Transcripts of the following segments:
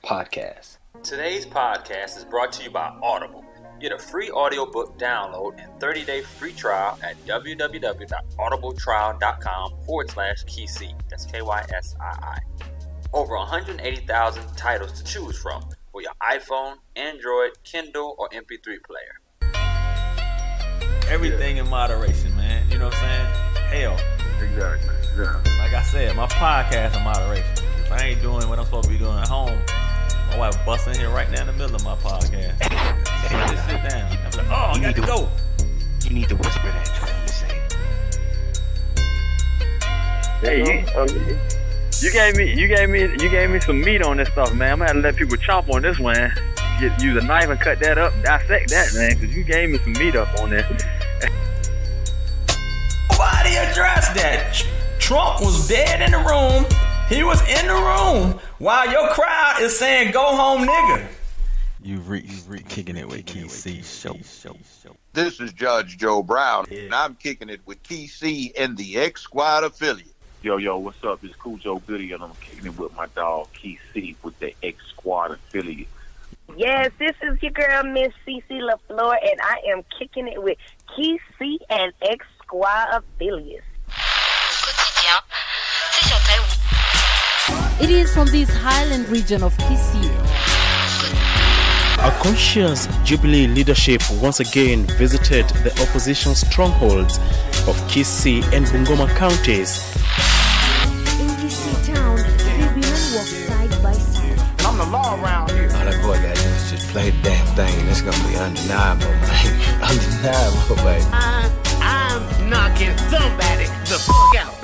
podcast. Today's podcast is brought to you by Audible. Get a free audiobook download and 30-day free trial at www.audibletrial.com/KeyC. That's KYSII. Over 180,000 titles to choose from for your iPhone, Android, Kindle, or MP3 player. Everything in moderation, man. You know what I'm saying? Hell. Exactly. Yeah. Like I said, my podcast in moderation. If I ain't doing what I'm supposed to be doing at home, my wife busting here right now in the middle of my podcast. I just sit down. I'm like, oh, I got to go. You need to whisper that to him to say. Hey, you gave me some meat on this stuff, man. I'm gonna have to let people chomp on this one. Use a knife and cut that up, dissect that, man, because you gave me some meat up on this. Nobody addressed that. Trump was dead in the room. He was in the room while your crowd is saying, "Go home, nigga." You kicking it with Key C show. This is Judge Joe Brown, and I'm kicking it with Key C and the X Squad affiliate. Yo, what's up? It's Cool Joe Goody, and I'm kicking it with my dog Key C with the X Squad affiliate. Yes, this is your girl, Miss Cece LaFleur, and I am kicking it with Key C and X Squad affiliates. It is from this Highland region of Kisi. Our conscious Jubilee leadership once again visited the opposition strongholds of Kisii and Bungoma counties. In Kisi town, the women walk side by side. I'm the law around here. All that boy got to do is just play the damn thing, and it's gonna be undeniable, man. Undeniable, baby. I'm knocking somebody the fuck out.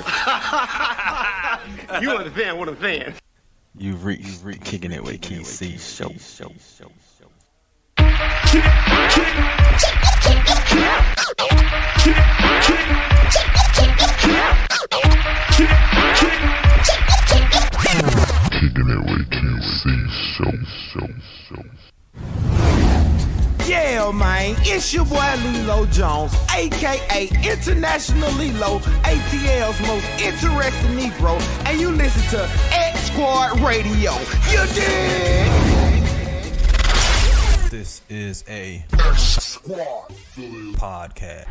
You understand what I'm saying? You kicking it with Key C show. Kicking it with Key C show. Yeah, man, it's your boy Lilo Jones, a.k.a. International Lilo, ATL's most interesting Negro, and you listen to X Squad Radio. You dig? This is a X Squad podcast.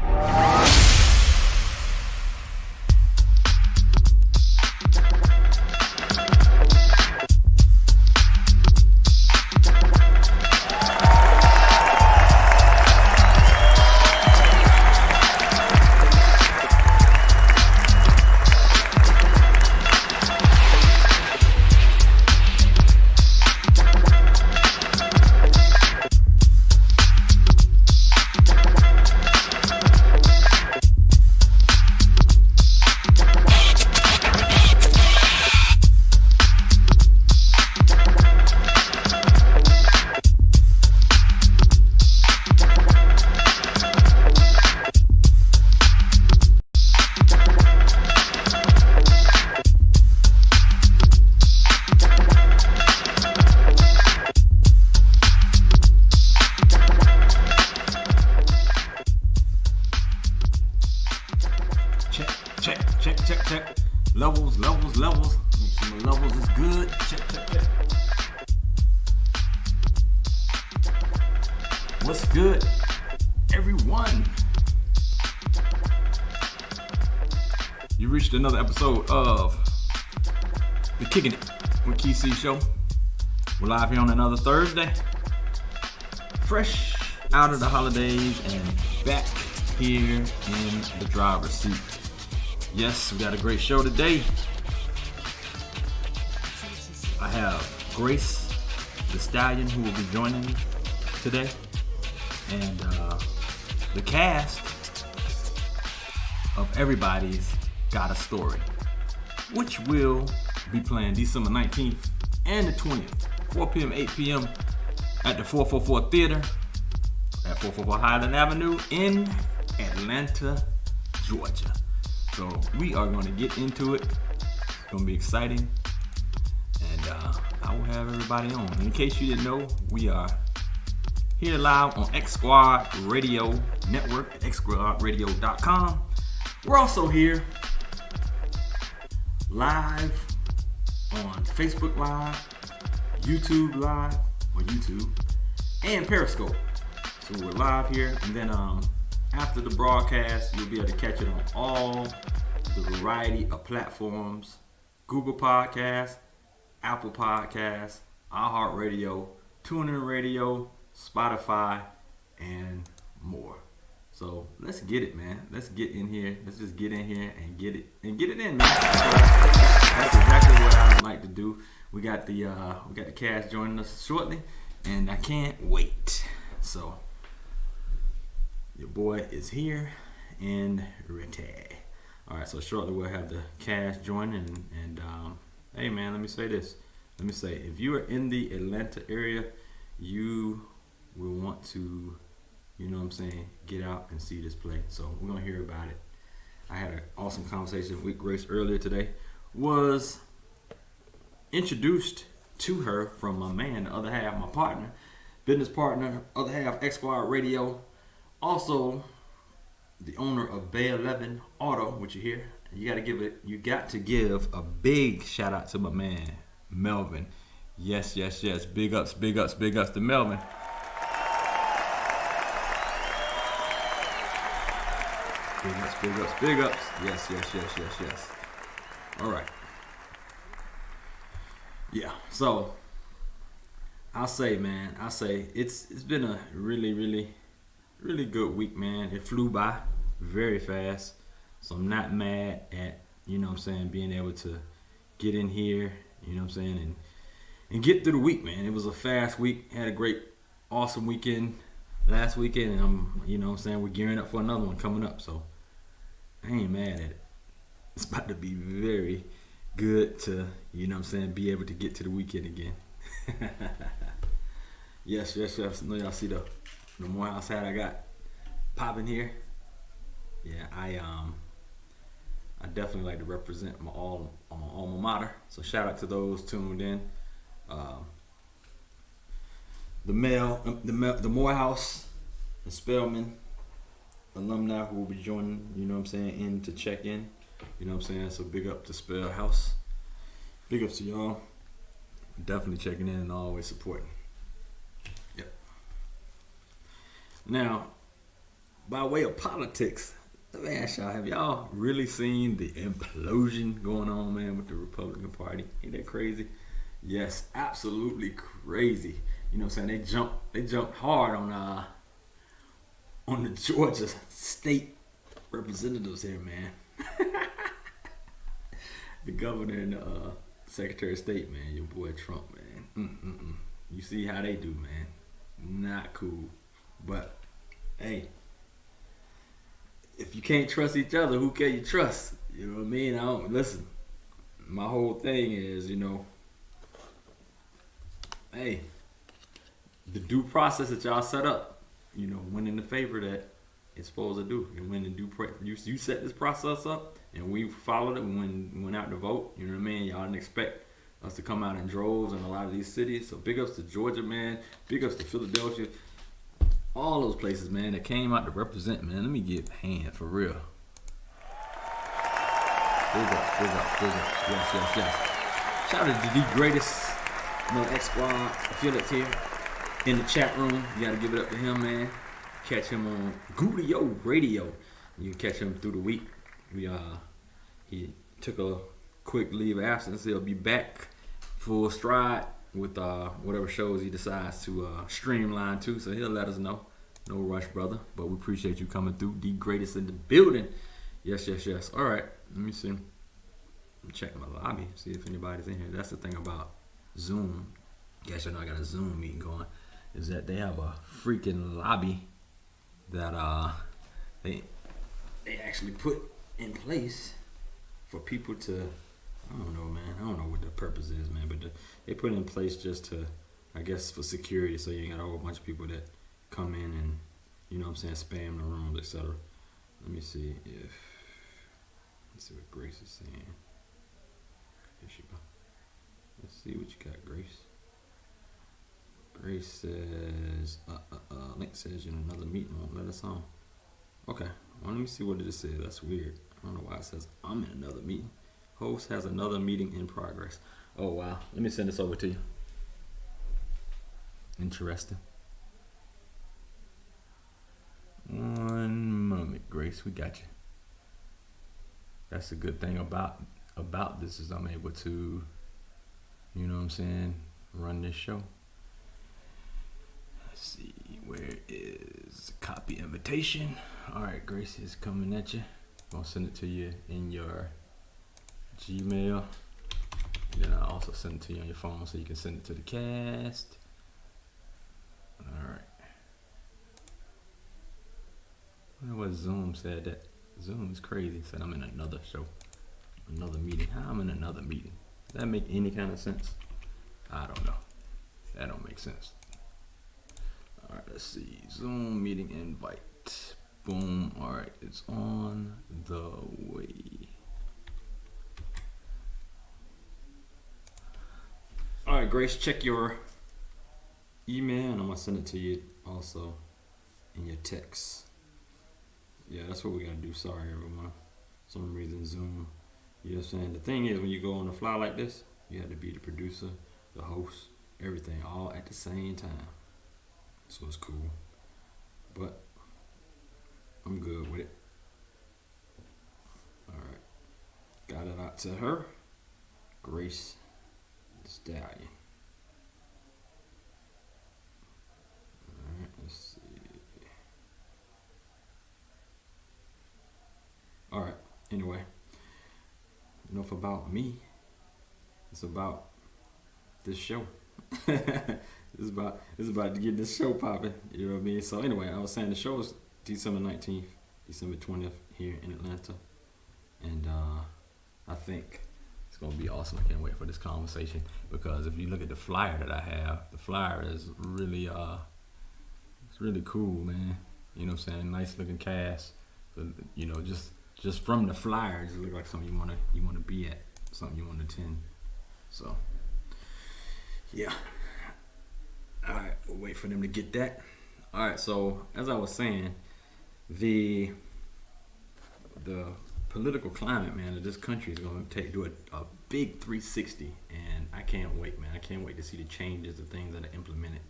Check. Levels. Make sure my levels is good. Check. What's good, everyone? You reached another episode of the Kicking It with Key C show. We're live here on another Thursday. Fresh out of the holidays and back here in the driver's seat. Yes, we got a great show today. I have Grace, the Stallion, who will be joining me today. And the cast of Everybody's Got a Story, which will be playing December 19th and the 20th, 4 p.m., 8 p.m. at the 444 Theater at 444 Highland Avenue in Atlanta, Georgia. So we are going to get into it. It's going to be exciting. And I will have everybody on. In case you didn't know, we are here live on X Squad Radio Network at xsquadradio.com. We're also here live on Facebook Live, YouTube Live or YouTube and Periscope. So we're live here, and then after the broadcast, you'll be able to catch it on all the variety of platforms: Google Podcasts, Apple Podcasts, iHeartRadio, TuneIn Radio, Spotify, and more. So let's get it, man. Let's get in here. Let's just get in here and get it in, man. That's exactly what I would like to do. We got the cast joining us shortly, and I can't wait. So your boy is here and ready. All right, so shortly we'll have the cast joining, and hey, man, let me say this. Let me say, if you are in the Atlanta area, you will want to, you know what I'm saying, get out and see this play. So we're going to hear about it. I had an awesome conversation with Grace earlier today. Was introduced to her from my man, the other half, my partner, business partner, other half, X Squad Radio. Also, the owner of Bay 11 Auto, which you hear. You got to give a big shout out to my man, Melvin. Yes. Big ups to Melvin. Big ups. Yes. All right. Yeah. So I'll say it's been a really good week, man. It flew by very fast. So I'm not mad at, you know what I'm saying, being able to get in here, you know what I'm saying, and get through the week, man. It was a fast week. Had a great, awesome weekend last weekend, and I'm, you know what I'm saying, we're gearing up for another one coming up. So I ain't mad at it. It's about to be very good to, you know what I'm saying, be able to get to the weekend again. Yes. I know y'all see the Morehouse hat I got popping here. Yeah, I definitely like to represent my alma mater. So shout out to those tuned in. The Morehouse and Spelman alumni who will be joining, you know what I'm saying, in to check in. You know what I'm saying? So big up to Spell House. Big ups to y'all. Definitely checking in and always supporting. Yep. Now, by way of politics, let me ask y'all, have y'all really seen the implosion going on, man, with the Republican Party? Ain't that crazy? Yes, absolutely crazy. You know what I'm saying? They jumped hard on the Georgia state representatives here, man. The governor and the Secretary of State, man, your boy Trump, man. You see how they do, man. Not cool. But, hey, if you can't trust each other, who can you trust? You know what I mean? Listen, my whole thing is, you know, hey, the due process that y'all set up, you know, went in the favor that it's supposed to do. And when you set this process up and we followed it, we went out to vote, you know what I mean? Y'all didn't expect us to come out in droves in a lot of these cities. So big ups to Georgia, man. Big ups to Philadelphia. All those places, man, that came out to represent, man. Let me get a hand for real. Big up. Yes. Shout out to the greatest, you know, X Squad affiliates here in the chat room. You gotta give it up to him, man. Catch him on Goodio Radio. You can catch him through the week. He took a quick leave of absence. He'll be back full stride with whatever shows he decides to streamline to. So he'll let us know. No rush, brother. But we appreciate you coming through. The greatest in the building. Yes. All right. Let me see. Let me check my lobby. See if anybody's in here. That's the thing about Zoom. Guess you know I got a Zoom meeting going. Is that they have a freaking lobby that they actually put in place for people to, I don't know, man. I don't know what the purpose is, man. But they put it in place just to, I guess, for security. So you ain't got a whole bunch of people that come in and, you know what I'm saying, spam the rooms, etc. Let me see let's see what Grace is saying. Here she go. Let's see what you got, Grace. Grace says, Link says you're in another meeting, won't let us on. Okay, well, let me see what it says. That's weird. I don't know why it says I'm in another meeting. Host has another meeting in progress. Oh, wow. Let me send this over to you. interesting. One moment, Grace, we got you. That's a good thing about this is I'm able to, you know what I'm saying, run this show. Let's see, where is copy invitation? All right, Grace is coming at you. I'm gonna send it to you in your Gmail. Then I'll also send it to you on your phone so you can send it to the cast. All right. I wonder what Zoom said that. Zoom is crazy. It said I'm in another show, another meeting. How I'm in another meeting? Does that make any kind of sense? I don't know. That don't make sense. All right, let's see. Zoom meeting invite. Boom. All right, it's on the way. All right, Grace, check your email, and I'm gonna send it to you also in your text. Yeah, that's what we gotta do. Sorry, everyone. For some reason, Zoom. You know what I'm saying? The thing is, when you go on the fly like this, you have to be the producer, the host, everything, all at the same time. So it's cool. But I'm good with it. All right. Got it out to her. Grace Stallion. All right, let's see. All right, anyway, enough about me. It's about this show. It's about to get this show popping. You know what I mean? So anyway, I was saying the show is December 19th, December 20th here in Atlanta. And I think it's going to be awesome. I can't wait for this conversation, because if you look at the flyer that I have, the flyer is really it's really cool, man. You know what I'm saying? Nice looking cast. So, you know, just from the flyer, it just look like something you want to be at, something you want to attend. So yeah. All right, we'll wait for them to get that. All right, so as I was saying, the political climate, man, of this country is going to do a big 360, and I can't wait, man. I can't wait to see the changes, the things that are implemented,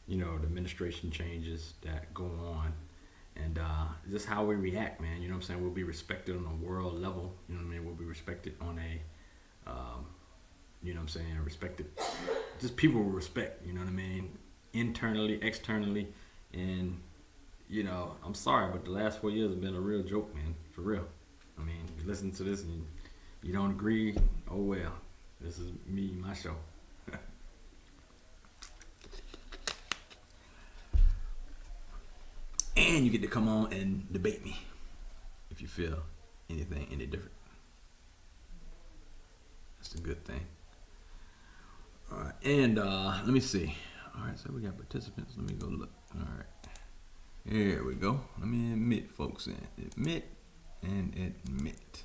you know, the administration changes that go on, and just how we react, man. You know what I'm saying? We'll be respected on a world level. You know what I mean? We'll be respected on a you know what I'm saying, respected, just people will respect, you know what I mean, internally, externally. And, you know, I'm sorry, but the last 4 years have been a real joke, man, for real. I mean, you listen to this and you don't agree, oh well, this is me, my show. And you get to come on and debate me if you feel anything any different. That's a good thing. All right, and let me see. All right, so we got participants. Let me go look. All right, here we go. Let me admit folks in. Admit and admit.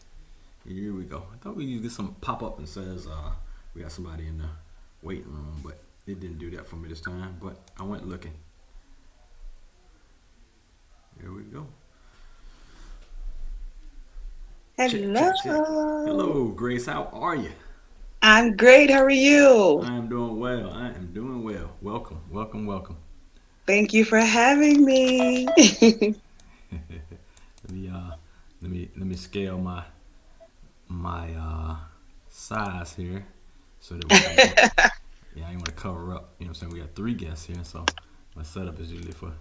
Here we go. I thought we'd get some pop up and says we got somebody in the waiting room, but it didn't do that for me this time. But I went looking. Here we go. Hello. Check. Hello, Grace. How are you? I'm great. How are you? I am doing well. Welcome. Thank you for having me. let me scale my size here so that we can, yeah, I want to cover up. You know what I'm saying? We got 3 guests here, so my setup is usually for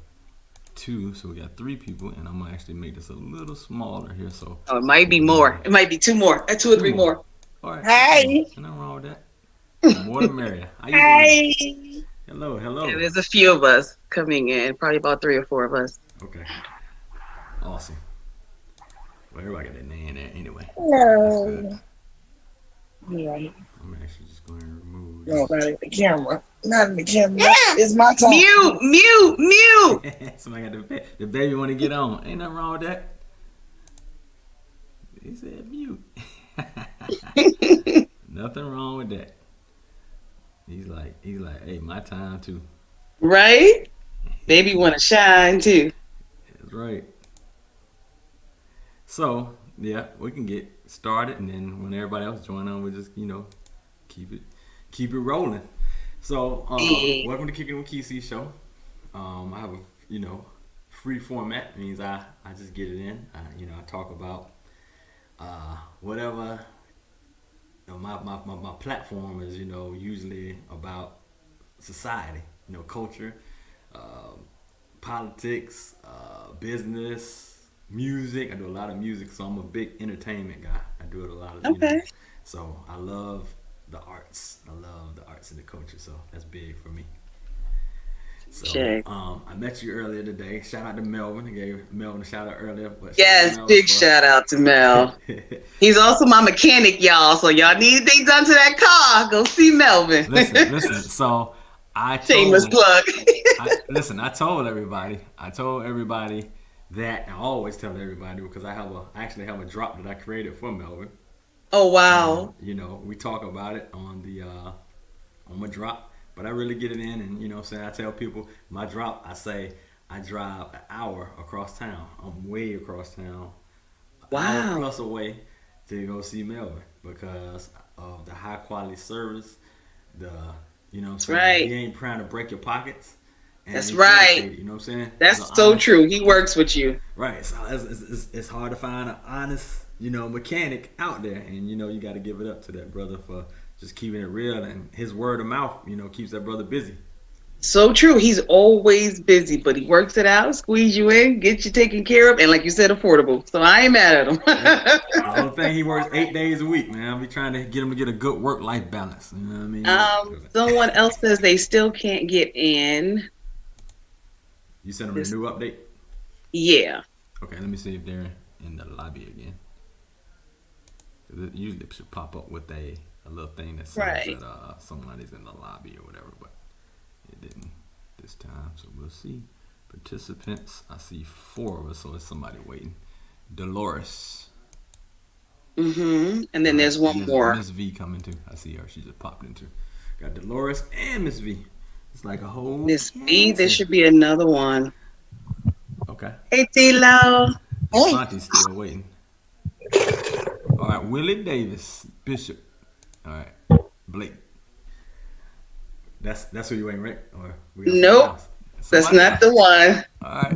2, so we got 3 people, and I'm gonna actually make this a little smaller here. So it might be more. It might be 2 more, 2 or 3 more. All right. Hey. Nothing wrong with that. More the merrier. How you doing? Hello. Yeah, there's a few of us coming in, probably about 3 or 4 of us. Okay. Awesome. Well, everybody got their name there anyway. Hello. Yeah. I'm actually just going to remove. No, not in the camera. Not in the camera. Yeah. It's my time. Mute. Somebody got the baby want to get on. Ain't nothing wrong with that. He said mute. Nothing wrong with that. He's like, hey, my time too. Right? Baby want to shine too. That's right. So yeah, we can get started, and then when everybody else join on, we just keep it rolling. So, welcome to Kicking with Kesey show. I have a free format. It means I just get it in. I talk about whatever. My platform is usually about society, culture, politics, business, music. I do a lot of music, so I'm a big entertainment guy. I do it a lot of so I love the arts. I love the arts and the culture, so that's big for me. So I met you earlier today. Shout out to Melvin. I gave Melvin a shout out earlier. But shout out to Mel. He's also my mechanic, y'all. So y'all need anything done to that car, go see Melvin. Listen. So I shameless plug. I told everybody that I always tell everybody because I actually have a drop that I created for Melvin. Oh wow! We talk about it on the on my drop, but I really get it in, and I tell people my drop. I say I drive an hour across town. I'm way across town. Wow! Hour plus away to go see Melvin because of the high quality service. That's right. He ain't trying to break your pockets. That's right. You know what I'm saying? That's so true. He works with you. Right. So it's hard to find an honest, mechanic out there. And, you got to give it up to that brother for just keeping it real. And his word of mouth, keeps that brother busy. So true. He's always busy, but he works it out, squeeze you in, get you taken care of, and like you said, affordable. So I ain't mad at him. The only thing, he works 8 days a week, man. I'll be trying to get him to get a good work-life balance. You know what I mean? Someone else says they still can't get in. You sent them a new update? Yeah. Okay, let me see if they're in the lobby again. It usually should pop up with a little thing that says that somebody's in the lobby or whatever, but it didn't this time. So we'll see. Participants, I see 4 of us, so there's somebody waiting. Dolores. And then there's one more. Miss V coming too. I see her. She just popped in too. Got Dolores and Miss V. It's like a whole. Miss V, there should be another one. Okay. Hey, T-Lo. Santi's still waiting. All right, Willie Davis, Bishop. All right, Blake. That's who you ain't, right? Or nope, that's not the one. All right,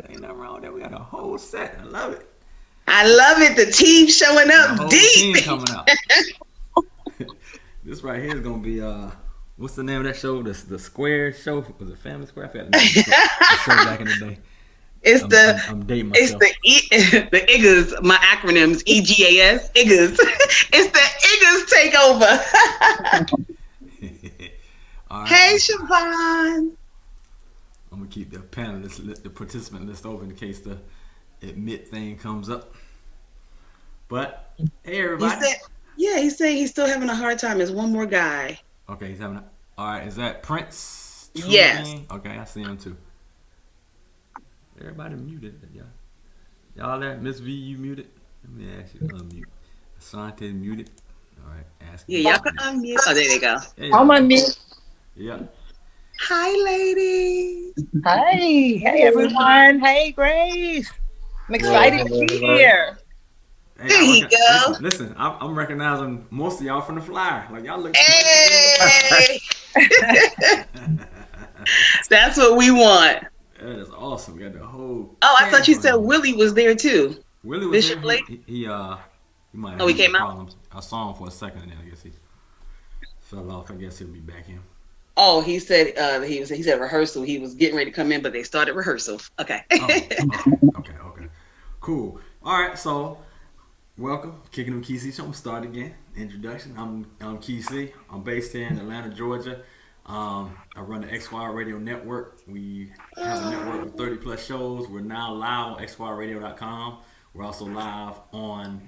ain't nothing wrong with that. We got a whole set. I love it. I love it. The team showing up the whole deep. Team coming out. This right here is gonna be what's the name of that show? The Square show? Was it Family Square? I forgot the name of the show back in the day. I'm dating myself. It's the IGAS, my acronyms, EGAS, IGAS. It's the IGAS takeover. Right. Hey, Siobhan. I'm going to keep the panelist, the participant list open in case the admit thing comes up. But, hey, everybody. He's saying he's still having a hard time. There's one more guy. Okay, he's having all right, is that Prince? Yes. Okay, I see him too. Everybody muted. Y'all there? Miss V, you muted? Let me ask you to unmute. Asante muted. All right, ask me. Yeah, y'all can unmute. Oh, there they go. I'm unmute. Yeah. Hi, ladies. Hey, everyone. Hey, Grace. I'm excited to be here. Hey, there you go. Listen, I'm recognizing most of y'all from the flyer. Like, y'all look. Hey. That's what we want. That is awesome. We got the whole. Oh, I thought you said Willie was there too. Willie was Bishop there. Blake. He might have he came problems. I saw him for a second, and then I guess he fell off. I guess he'll be back in. Oh, he said he said rehearsal. He was getting ready to come in, but they started rehearsal. Okay. Okay. Cool. All right. So, welcome, Kicking with Kesey. So I'm gonna start again. Introduction. I'm Kesey. I'm based here in Atlanta, Georgia. I run the XY Radio Network. We have a network with 30 plus shows. We're now live on xyradio.com. We're also live on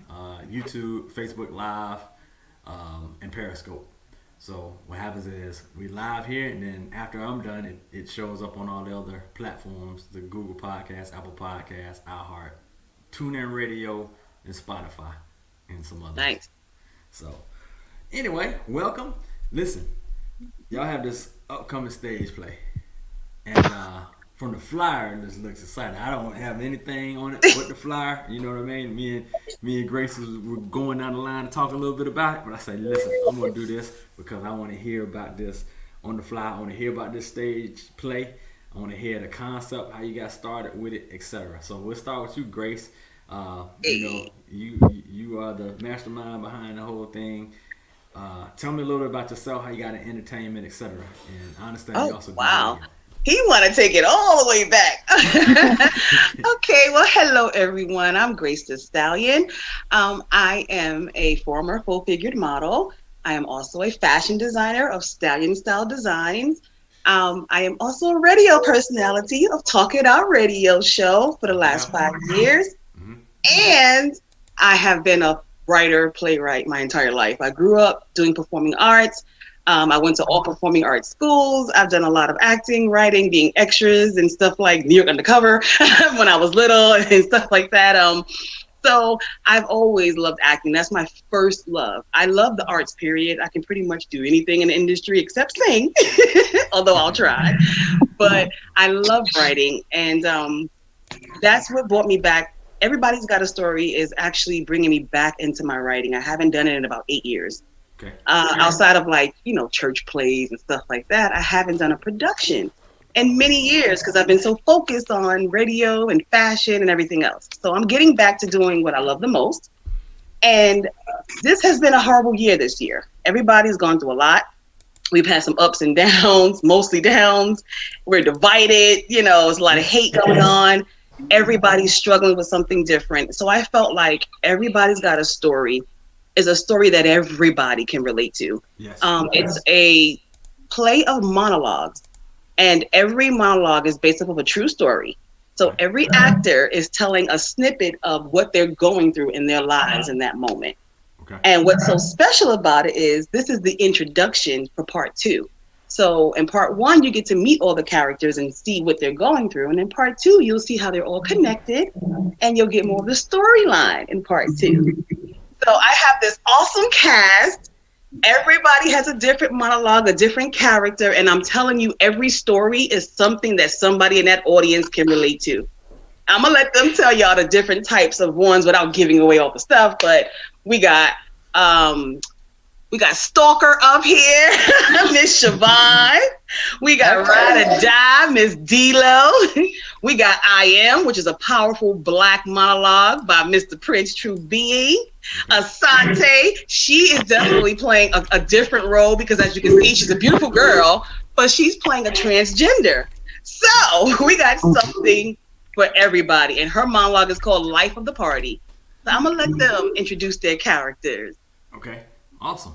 YouTube, Facebook Live, and Periscope. So what happens is we live here, and then after I'm done, it shows up on all the other platforms, the Google Podcasts, Apple Podcasts, iHeart, TuneIn Radio, and Spotify, and some others. Nice. So anyway, welcome. Listen, y'all have this upcoming stage play, and from the flyer, this looks exciting. I don't have anything on it but the flyer. You know what I mean? Me and Grace were going down the line to talk a little bit about it, but I say, listen, I'm gonna do this because I want to hear about this on the fly. I want to hear about this stage play. I want to hear the concept, how you got started with it, etc. So we'll start with you, Grace. You are the mastermind behind the whole thing. Tell me a little bit about yourself, how you got in entertainment, etc. And I understand you also. Wow. He want to take it all the way back. Okay, well, hello, everyone. I'm Grace the Stallion. I am a former full-figured model. I am also a fashion designer of Stallion Style Designs. I am also a radio personality of Talk It Out radio show for the last 5 years. And I have been a writer, playwright my entire life. I grew up doing performing arts. I went to all performing arts schools. I've done a lot of acting, writing, being extras and stuff like New York Undercover when I was little and stuff like that. So I've always loved acting. That's my first love. I love the arts, period. I can pretty much do anything in the industry except sing, although I'll try. But I love writing. And that's what brought me back. Everybody's Got a Story is actually bringing me back into my writing. I haven't done it in about 8 years. Okay. Outside of church plays and stuff like that, I haven't done a production in many years because I've been so focused on radio and fashion and everything else. So I'm getting back to doing what I love the most. And this has been a horrible year this year. Everybody's gone through a lot. We've had some ups and downs, mostly downs. We're divided. There's a lot of hate going on. Everybody's struggling with something different. So I felt like Everybody's Got a Story is a story that everybody can relate to. Yes. It's a play of monologues, and every monologue is based off of a true story. So every actor is telling a snippet of what they're going through in their lives in that moment. Okay. And what's so special about it is this is the introduction for part 2. So in part 1, you get to meet all the characters and see what they're going through. And in part 2, you'll see how they're all connected, and you'll get more of the storyline in part 2. So I have this awesome cast. Everybody has a different monologue, a different character. And I'm telling you, every story is something that somebody in that audience can relate to. I'm going to let them tell y'all the different types of ones without giving away all the stuff. But we got Stalker up here, Miss Siobhan. We got Ride or Die, Miss D-Lo. We got I Am, which is a powerful Black monologue by Mr. Prince True Being. Asante, she is definitely playing a different role because, as you can see, she's a beautiful girl, but she's playing a transgender. So we got something for everybody. And her monologue is called Life of the Party. So I'm going to let them introduce their characters. Okay. Awesome.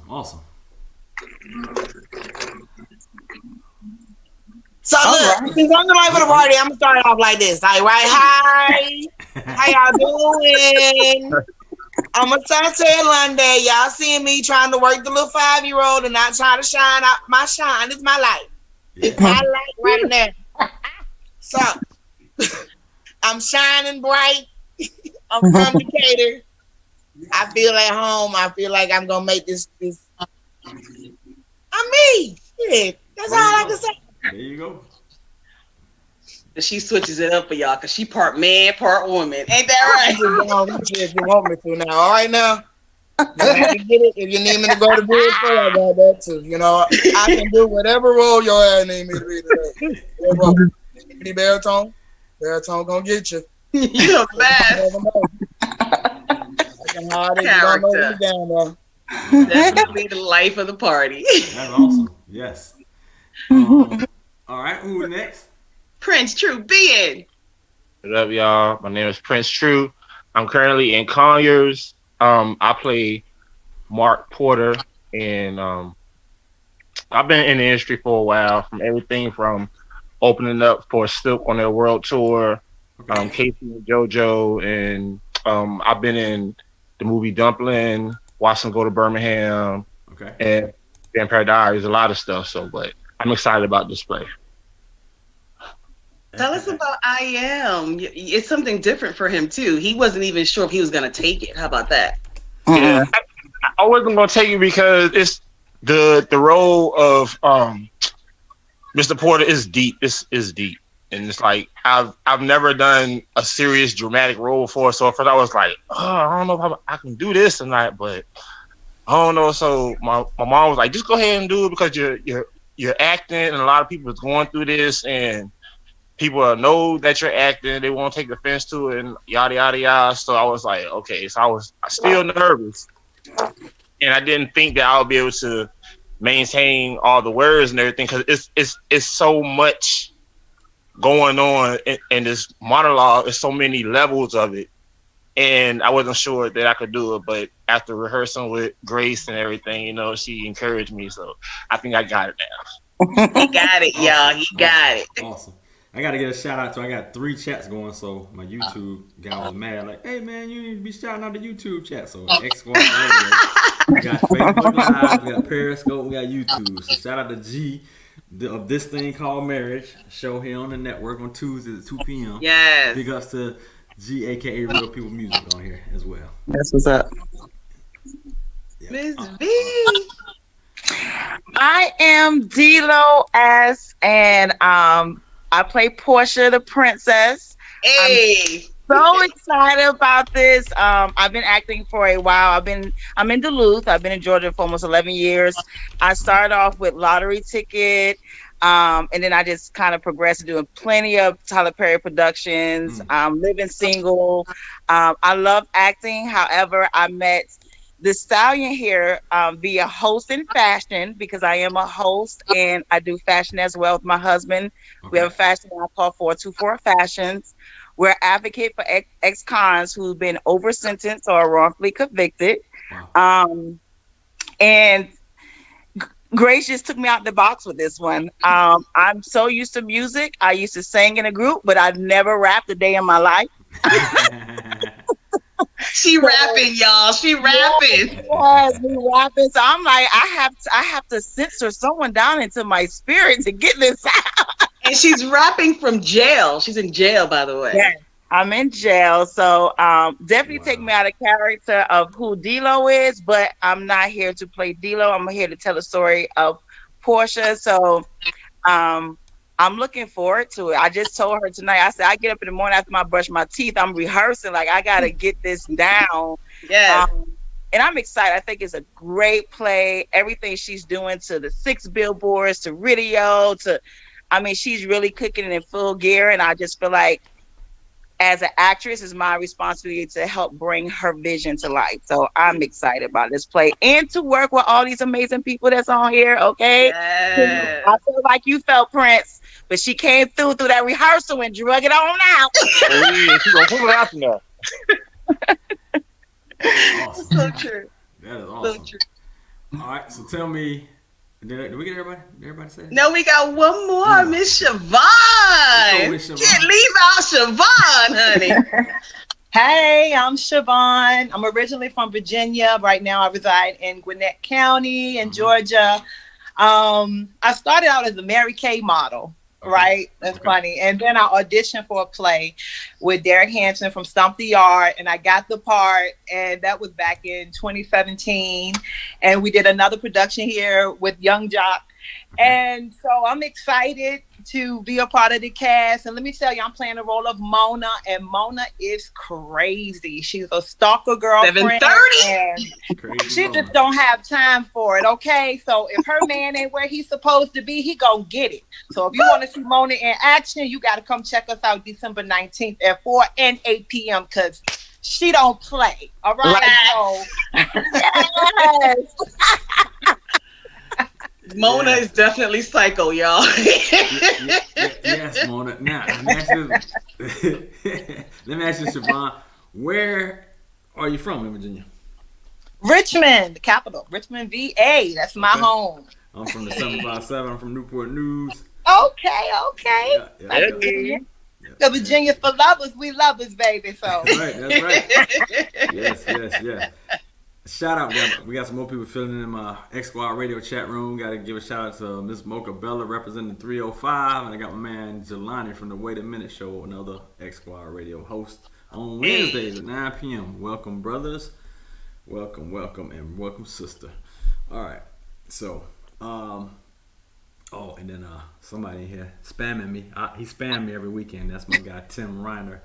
So look, since I'm the life of the party, I'm gonna start off like this. All right, hi, how y'all doing? I'm a Asante Lunde. Y'all seeing me trying to work the little 5-year-old and not trying to shine out my shine. It's my life. It's my life right now. So I'm shining bright. I'm from Decatur. I feel at home. I feel like I'm gonna make this. I'm me. Yeah, that's all I can say. There you go. She switches it up for y'all because she part man, part woman. Ain't that right? If you want me to now. All right now. You have to get it. If you need me to go to bed for, I got that too. I can do whatever role your ass need me to be today. Any baritone gonna get you. You're the best. Character. Definitely the life of the party. That's awesome. Yes. All right, who next? Prince True Being. What up, y'all? My name is Prince True. I'm currently in Conyers. I play Mark Porter, and I've been in the industry for a while, from everything from opening up for Silk on their world tour, Casey and JoJo, and I've been in the movie Dumpling, Watch Them Go to Birmingham, and Vampire Diaries, a lot of stuff. But I'm excited about this play. Tell us about I Am. It's something different for him too. He wasn't even sure if he was going to take it. How about that? Yeah, I wasn't going to take it because it's the role of Mr. Porter is deep. It's deep, and it's like I've never done a serious dramatic role before. So at first I was like, I don't know if I can do this tonight, but I don't know. So my mom was like, just go ahead and do it because you're acting, and a lot of people is going through this, and people know that you're acting. They won't take offense to it, and yada yada yada. So I was like, okay. So I was still nervous, and I didn't think that I would be able to maintain all the words and everything, because it's so much going on in this monologue. There's so many levels of it, and I wasn't sure that I could do it. But after rehearsing with Grace and everything, you know, she encouraged me, so I think I got it now. He got it, y'all. He got it. Awesome. I got to get a shout out to, I got 3 chats going, so my YouTube guy was mad, like, hey man, you need to be shouting out the YouTube chat. So X Squad Radio, we got Facebook Live, we got Periscope, we got YouTube. So shout out to G of This Thing Called Marriage, show here on the network on Tuesdays at 2 p.m. Yes. Big ups to G, aka Real People Music on here as well. That's what's up. Miss V. I am D-Lo S, and I play Portia the princess. Hey, I'm so excited about this. I've been acting for a while. I'm in Duluth. I've been in Georgia for almost 11 years. I started off with Lottery Ticket, and then I just kind of progressed doing plenty of Tyler Perry productions. Living single. I love acting. However, I met the Stallion here via host in fashion, because I am a host and I do fashion as well with my husband. Okay. We have a fashion line called 424 Fashions. We're advocate for ex-cons who've been over sentenced or wrongfully convicted. Wow. And Grace just took me out the box with this one. I'm so used to music. I used to sing in a group, but I've never rapped a day in my life. She rapping, y'all. She rapping. Yes, we rapping. So I'm like, I have to censor someone down into my spirit to get this out. And she's rapping from jail. She's in jail, by the way. Yes, I'm in jail. So definitely take me out of character of who D-Lo is, but I'm not here to play D-Lo. I'm here to tell the story of Portia. So I'm looking forward to it. I just told her tonight, I said, I get up in the morning after I brush my teeth, I'm rehearsing, like I got to get this down. Yeah. And I'm excited. I think it's a great play. Everything she's doing, to the 6 billboards, to radio, she's really cooking it in full gear. And I just feel like as an actress, it's my responsibility to help bring her vision to life. So I'm excited about this play and to work with all these amazing people that's on here. Okay. Yes. I feel like you felt Prince, but she came through that rehearsal and drug it on out. Oh, yeah, she's gonna pull it out now. Awesome. So true. That is awesome. So true. All right, so tell me, did we get everybody? Everybody say it? No, we got one more, Miss Siobhan. Can't leave out Siobhan, honey. Hey, I'm Siobhan. I'm originally from Virginia. Right now I reside in Gwinnett County in Georgia. I started out as a Mary Kay model. Right? That's funny. And then I auditioned for a play with Derek Hansen from Stomp the Yard, and I got the part, and that was back in 2017. And we did another production here with Young Jock. And so I'm excited to be a part of the cast. And let me tell you, I'm playing the role of Mona, and Mona is crazy. She's a stalker girlfriend. 7:30. And she just don't have time for it, okay? So if her man ain't where he's supposed to be, he gonna get it. So if you want to see Mona in action, you got to come check us out December 19th at 4 and 8 p.m. because she don't play, all right? Yes. Mona is definitely psycho, y'all. Yes, Mona. Now, let me ask you, Siobhan, where are you from in Virginia? Richmond, the capital. Richmond, VA. That's my home. I'm from the 757. I'm from Newport News. Okay. Yeah. The Virginia for lovers. We lovers, baby. So. That's right. Yes. Shout out, we got some more people filling in my X Squad Radio chat room. Got to give a shout out to Miss Mocha Bella representing 305, and I got my man Jelani from the Wait a Minute Show, another X Squad Radio host on Wednesdays at 9 p.m. Welcome, brothers. Welcome, and welcome, sister. All right, so and then somebody in here spamming me. He spammed me every weekend. That's my guy Tim Reiner.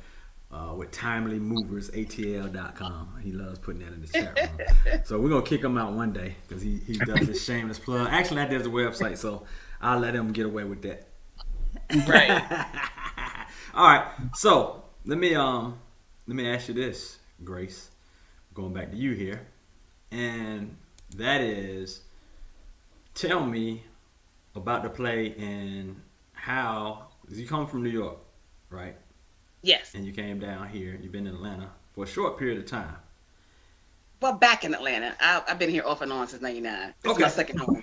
With TimelyMoversATL.com. He loves putting that in the chat room. So we're going to kick him out one day because he does his shameless plug. Actually, that does the website. So I'll let him get away with that. Right. All right. So let me ask you this, Grace. Going back to you here, and that is, tell me about the play and how. 'Cause you come from New York, right? Yes. And you came down here. You've been in Atlanta for a short period of time. Well, back in Atlanta. I've been here off and on since '99. It's Okay. my second home.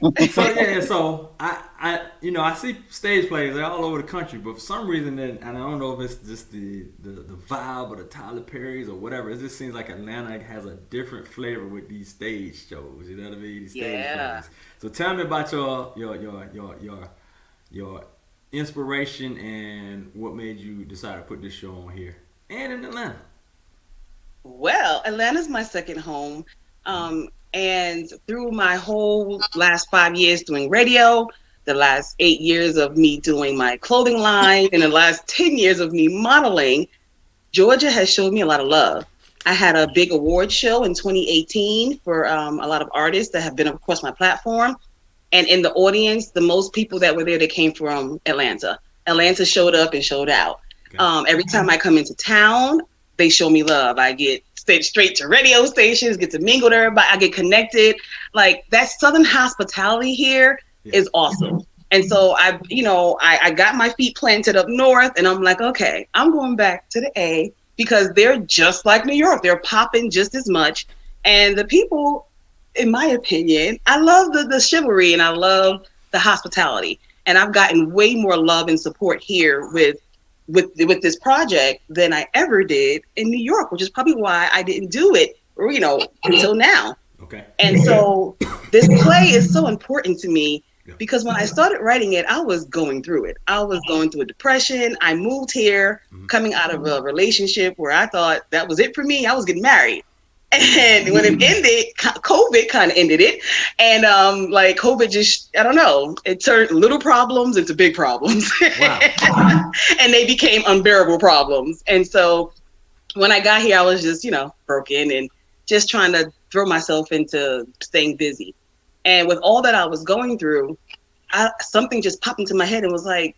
So I see stage plays all over the country, but for some reason, and I don't know if it's just the vibe or the Tyler Perry's or whatever. It just seems like Atlanta has a different flavor with these stage shows. You know what I mean? These stage plays. So tell me about your inspiration and what made you decide to put this show on here and in Atlanta. Well, Atlanta's my second home. And through my whole last 5 years doing radio, the last 8 years of me doing my clothing line, and the last 10 years of me modeling, Georgia has showed me a lot of love. I had a big award show in 2018 for a lot of artists that have been across my platform. And in the audience, the most people that were there, they came from Atlanta. Atlanta showed up and showed out. Okay. Every time I come into town, they show me love. I get sent straight to radio stations, get to mingle with everybody. I get connected. Like, that Southern hospitality here is awesome. And so I got my feet planted up north, and I'm like, okay, I'm going back to the A, because they're just like New York. They're popping just as much. And the people, in my opinion, I love the chivalry, and I love the hospitality. And I've gotten way more love and support here with this project than I ever did in New York, which is probably why I didn't do it, until now. Okay. And so this play is so important to me, because when I started writing it, I was going through it. I was going through a depression. I moved here coming out of a relationship where I thought that was it for me. I was getting married. And when it ended, COVID kind of ended it. And COVID just, I don't know, it turned little problems into big problems. Wow. And they became unbearable problems. And so when I got here, I was just, broken and just trying to throw myself into staying busy. And with all that I was going through, something just popped into my head and was like,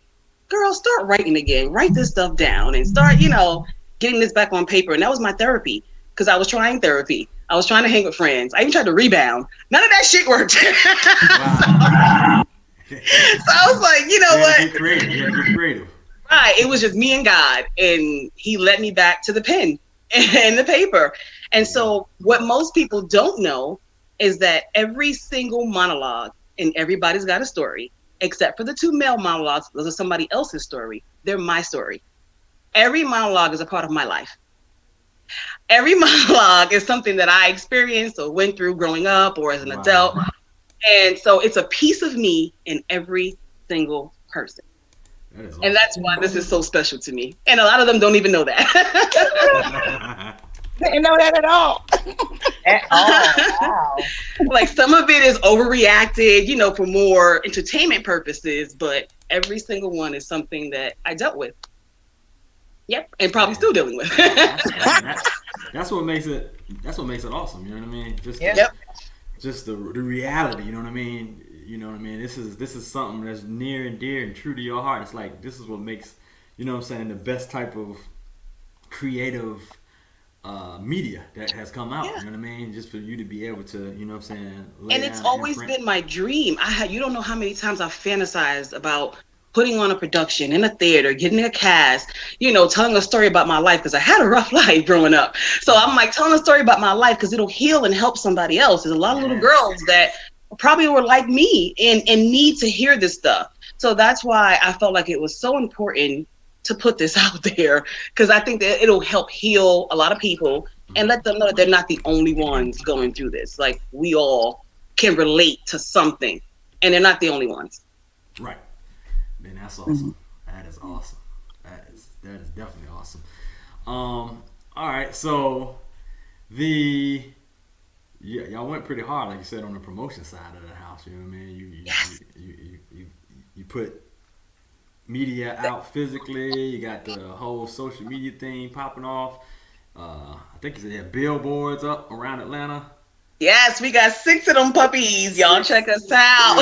girl, start writing again. Write this stuff down and start, getting this back on paper. And that was my therapy. Because I was trying therapy. I was trying to hang with friends. I even tried to rebound. None of that shit worked. Wow. So I was like, you know what? Get creative. Right. It was just me and God. And he led me back to the pen and the paper. And so what most people don't know is that every single monologue in Everybody's Got a Story, except for the 2 male monologues, those are somebody else's story. They're my story. Every monologue is a part of my life. Every monologue is something that I experienced or went through growing up or as an adult. And so it's a piece of me in every single person. That is awesome. And that's why this is so special to me. And a lot of them don't even know that. They didn't know that at all. At all. Wow. Like, some of it is overreacted, for more entertainment purposes, but every single one is something that I dealt with. Yep, and probably still dealing with. That's what makes it. That's what makes it awesome. You know what I mean? Just the reality. You know what I mean? This is something that's near and dear and true to your heart. It's like, this is what makes, the best type of creative media that has come out. You know what I mean? Just for you to be able to, lay and it's down always and been my dream. You don't know how many times I've fantasized about putting on a production in a theater, getting a cast, telling a story about my life, because I had a rough life growing up. So I'm like, telling a story about my life because it'll heal and help somebody else. There's a lot of little girls that probably were like me and need to hear this stuff. So that's why I felt like it was so important to put this out there, because I think that it'll help heal a lot of people and let them know that they're not the only ones going through this. Like, we all can relate to something, and they're not the only ones. Right. Man, that's awesome. That is awesome. That is definitely awesome. All right, so y'all went pretty hard, like you said, on the promotion side of the house. You know what I mean? You put media out physically. You got the whole social media thing popping off. I think you said billboards up around Atlanta. Yes, we got 6 of them puppies. Y'all check us out.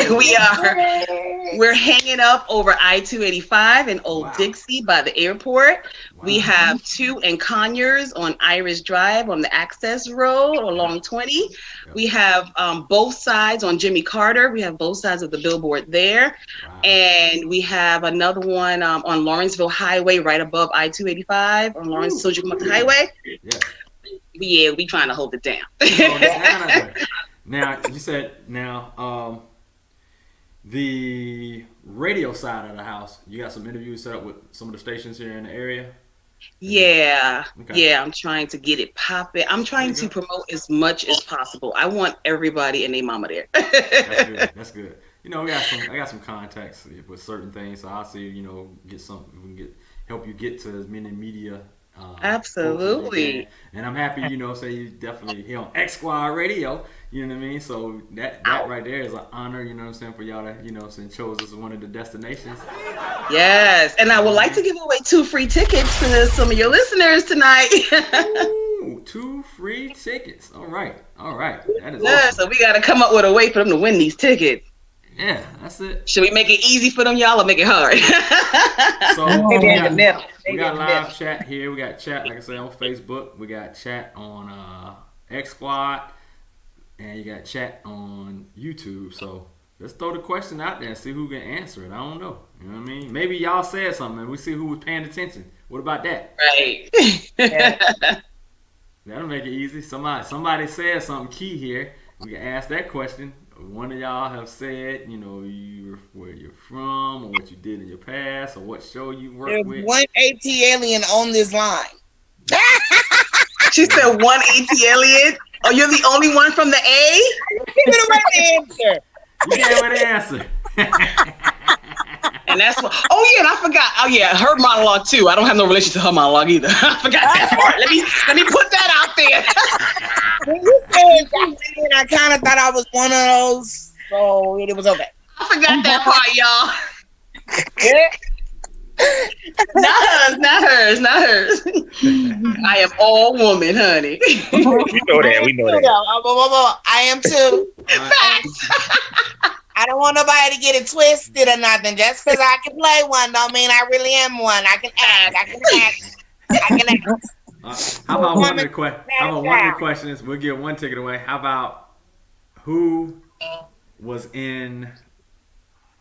We're hanging up over I-285 in Old Dixie by the airport. We have 2 in Conyers on Irish Drive on the access road along 20. We have both sides on Jimmy Carter. We have both sides of the billboard there. And we have another one on Lawrenceville Highway right above I-285 on Lawrence Sojourner Highway. Yeah, we trying to hold it down. Now, you said the radio side of the house, you got some interviews set up with some of the stations here in the area? Yeah. I'm trying to get it popping. I'm trying to promote as much as possible. I want everybody and their mama there. That's good. You know, I got some contacts with certain things, so I'll see, we can help you get to as many media. Absolutely. And I'm happy, say you definitely here on X Squad Radio, you know what I mean? So that right there is an honor, you know what I'm saying, for y'all to chose us as one of the destinations. Yes, and I would like to give away 2 free tickets to some of your listeners tonight. Ooh, 2 free tickets. All right. That is awesome. So we got to come up with a way for them to win these tickets. Yeah, that's it. Should we make it easy for them, y'all, or make it hard? So maybe in the middle. We got live chat here. We got chat, like I said, on Facebook. We got chat on X Squad, and you got chat on YouTube. So let's throw the question out there and see who can answer it. I don't know. You know what I mean? Maybe y'all said something and we see who was paying attention. What about that? Right. That'll make it easy. Somebody said something key here. We can ask that question. One of y'all have said, where you're from, or what you did in your past, or what show you worked with. There's one AT alien on this line. She said one AT alien? Oh, you're the only one from the A? Give it a right answer. You gave her the answer. And that's what. Oh yeah, and I forgot. Oh yeah, her monologue too. I don't have no relation to her monologue either. I forgot that part. Let me put that out there. When you said I kind of thought I was one of those, so it was okay. I forgot that part, y'all. Not hers. I am all woman, honey. We know that. I am too. I don't want nobody to get it twisted or nothing. Just because I can play one don't mean I really am one. I can act. How about one of the questions? We'll give one ticket away. How about who was in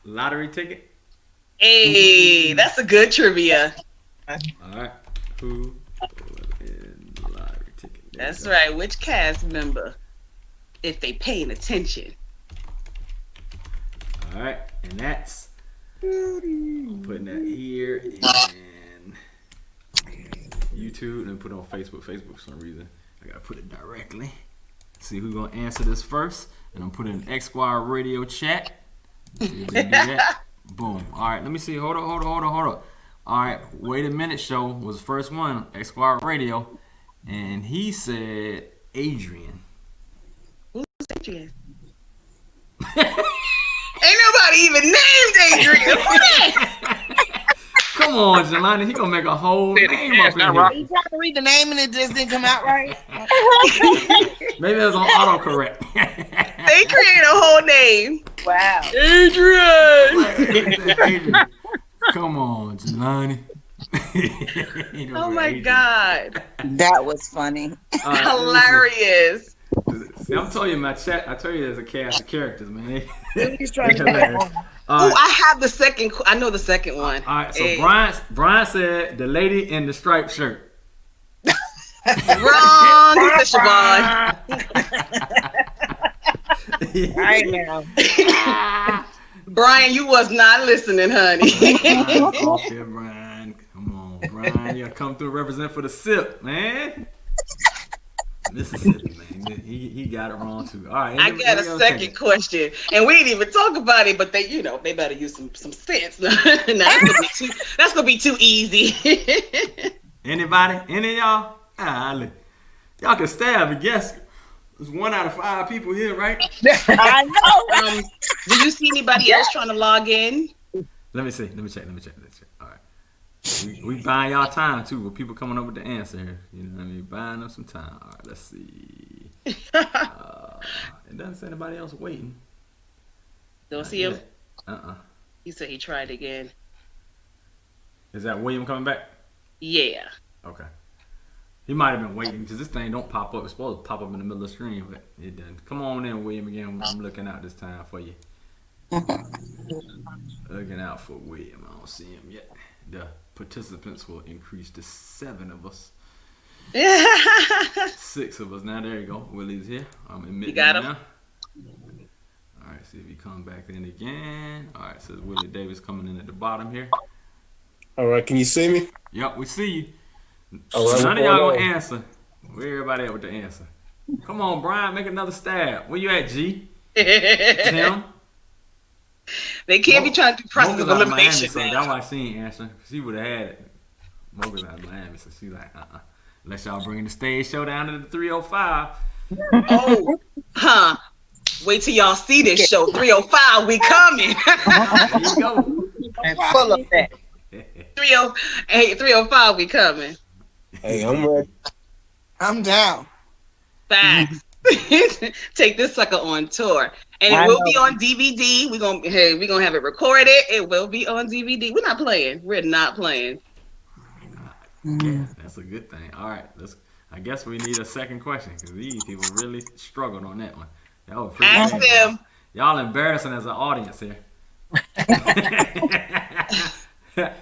lottery ticket? Hey, that's a good trivia. All right. Who was in lottery ticket? That's right. Which cast member? If they paying attention. All right, and that's I'm putting that here in YouTube and put it on Facebook. Facebook for some reason. I gotta put it directly. See who's gonna answer this first, and I'm putting X Squad Radio chat. See if they do that. Boom. All right, let me see. Hold on. All right, Wait a Minute Show was the first one, X Squad Radio, and he said Adrian. Who's Adrian? Ain't nobody even named Adrian. Come on, Jelani. He gonna make a whole name up in here. You tried to read the name and it just didn't come out right. Maybe it was on autocorrect. They create a whole name. Wow. Adrian. Come on, Jelani. Oh my God. That was funny. Hilarious. See, I'm telling you, I tell you, there's a cast of characters, man. He's trying to I have the second. I know the second one. All right, so Brian said the lady in the striped shirt. Wrong, Siobhan. Right now. Brian, you was not listening, honey. Off here, Brian. Come on, Brian. You gotta come through and represent for the SIP, man. Mississippi, man. He got it wrong too. All right. I got a second question, and we didn't even talk about it, but they better use some sense. That's gonna be too easy. Anybody? Any of y'all? Y'all can stab and guess. There's 1 out of 5 people here, right? I know. Do you see anybody else trying to log in? Let me see. Let me check. All right. We buying y'all time too, with people coming up with the answer here. You know what I mean? Buying them some time. All right, let's see. It doesn't say anybody else waiting. Don't see him? Uh-uh. He said he tried again. Is that William coming back? Yeah. Okay. He might have been waiting because this thing don't pop up. It's supposed to pop up in the middle of the screen, but it doesn't. Come on in, William, again. I'm looking out this time for you. Looking out for William. I don't see him yet. The participants will increase to 7 of us. 6 of us. Now, there you go. Willie's here. I'm admitting You got him? now. All right, see if he comes back in again. All right, says Willie Davis coming in at the bottom here. All right, can you see me? Yep, we see you. All right, None of y'all gonna answer. Where everybody at with the answer? Come on, Brian, make another stab. Where you at, G? Tim? They can't be trying to do process of Mocha's out of Miami, elimination. so that's why she ain't answering. She would have had it. Mocha's out of Miami, so she like, Unless y'all bring the stage show down to the 305. Oh, huh. Wait till y'all see this show. 305, we coming. There you go. And full of that. 305, we coming. Hey, I'm ready. I'm down. Facts. Take this sucker on tour. And it will be on DVD. We're gonna have it recorded. It will be on DVD. We're not playing. We're not playing. Yeah, that's a good thing. All right, I guess we need a second question because these people really struggled on that one. That was pretty Ask bad. them. Y'all embarrassing as an audience here.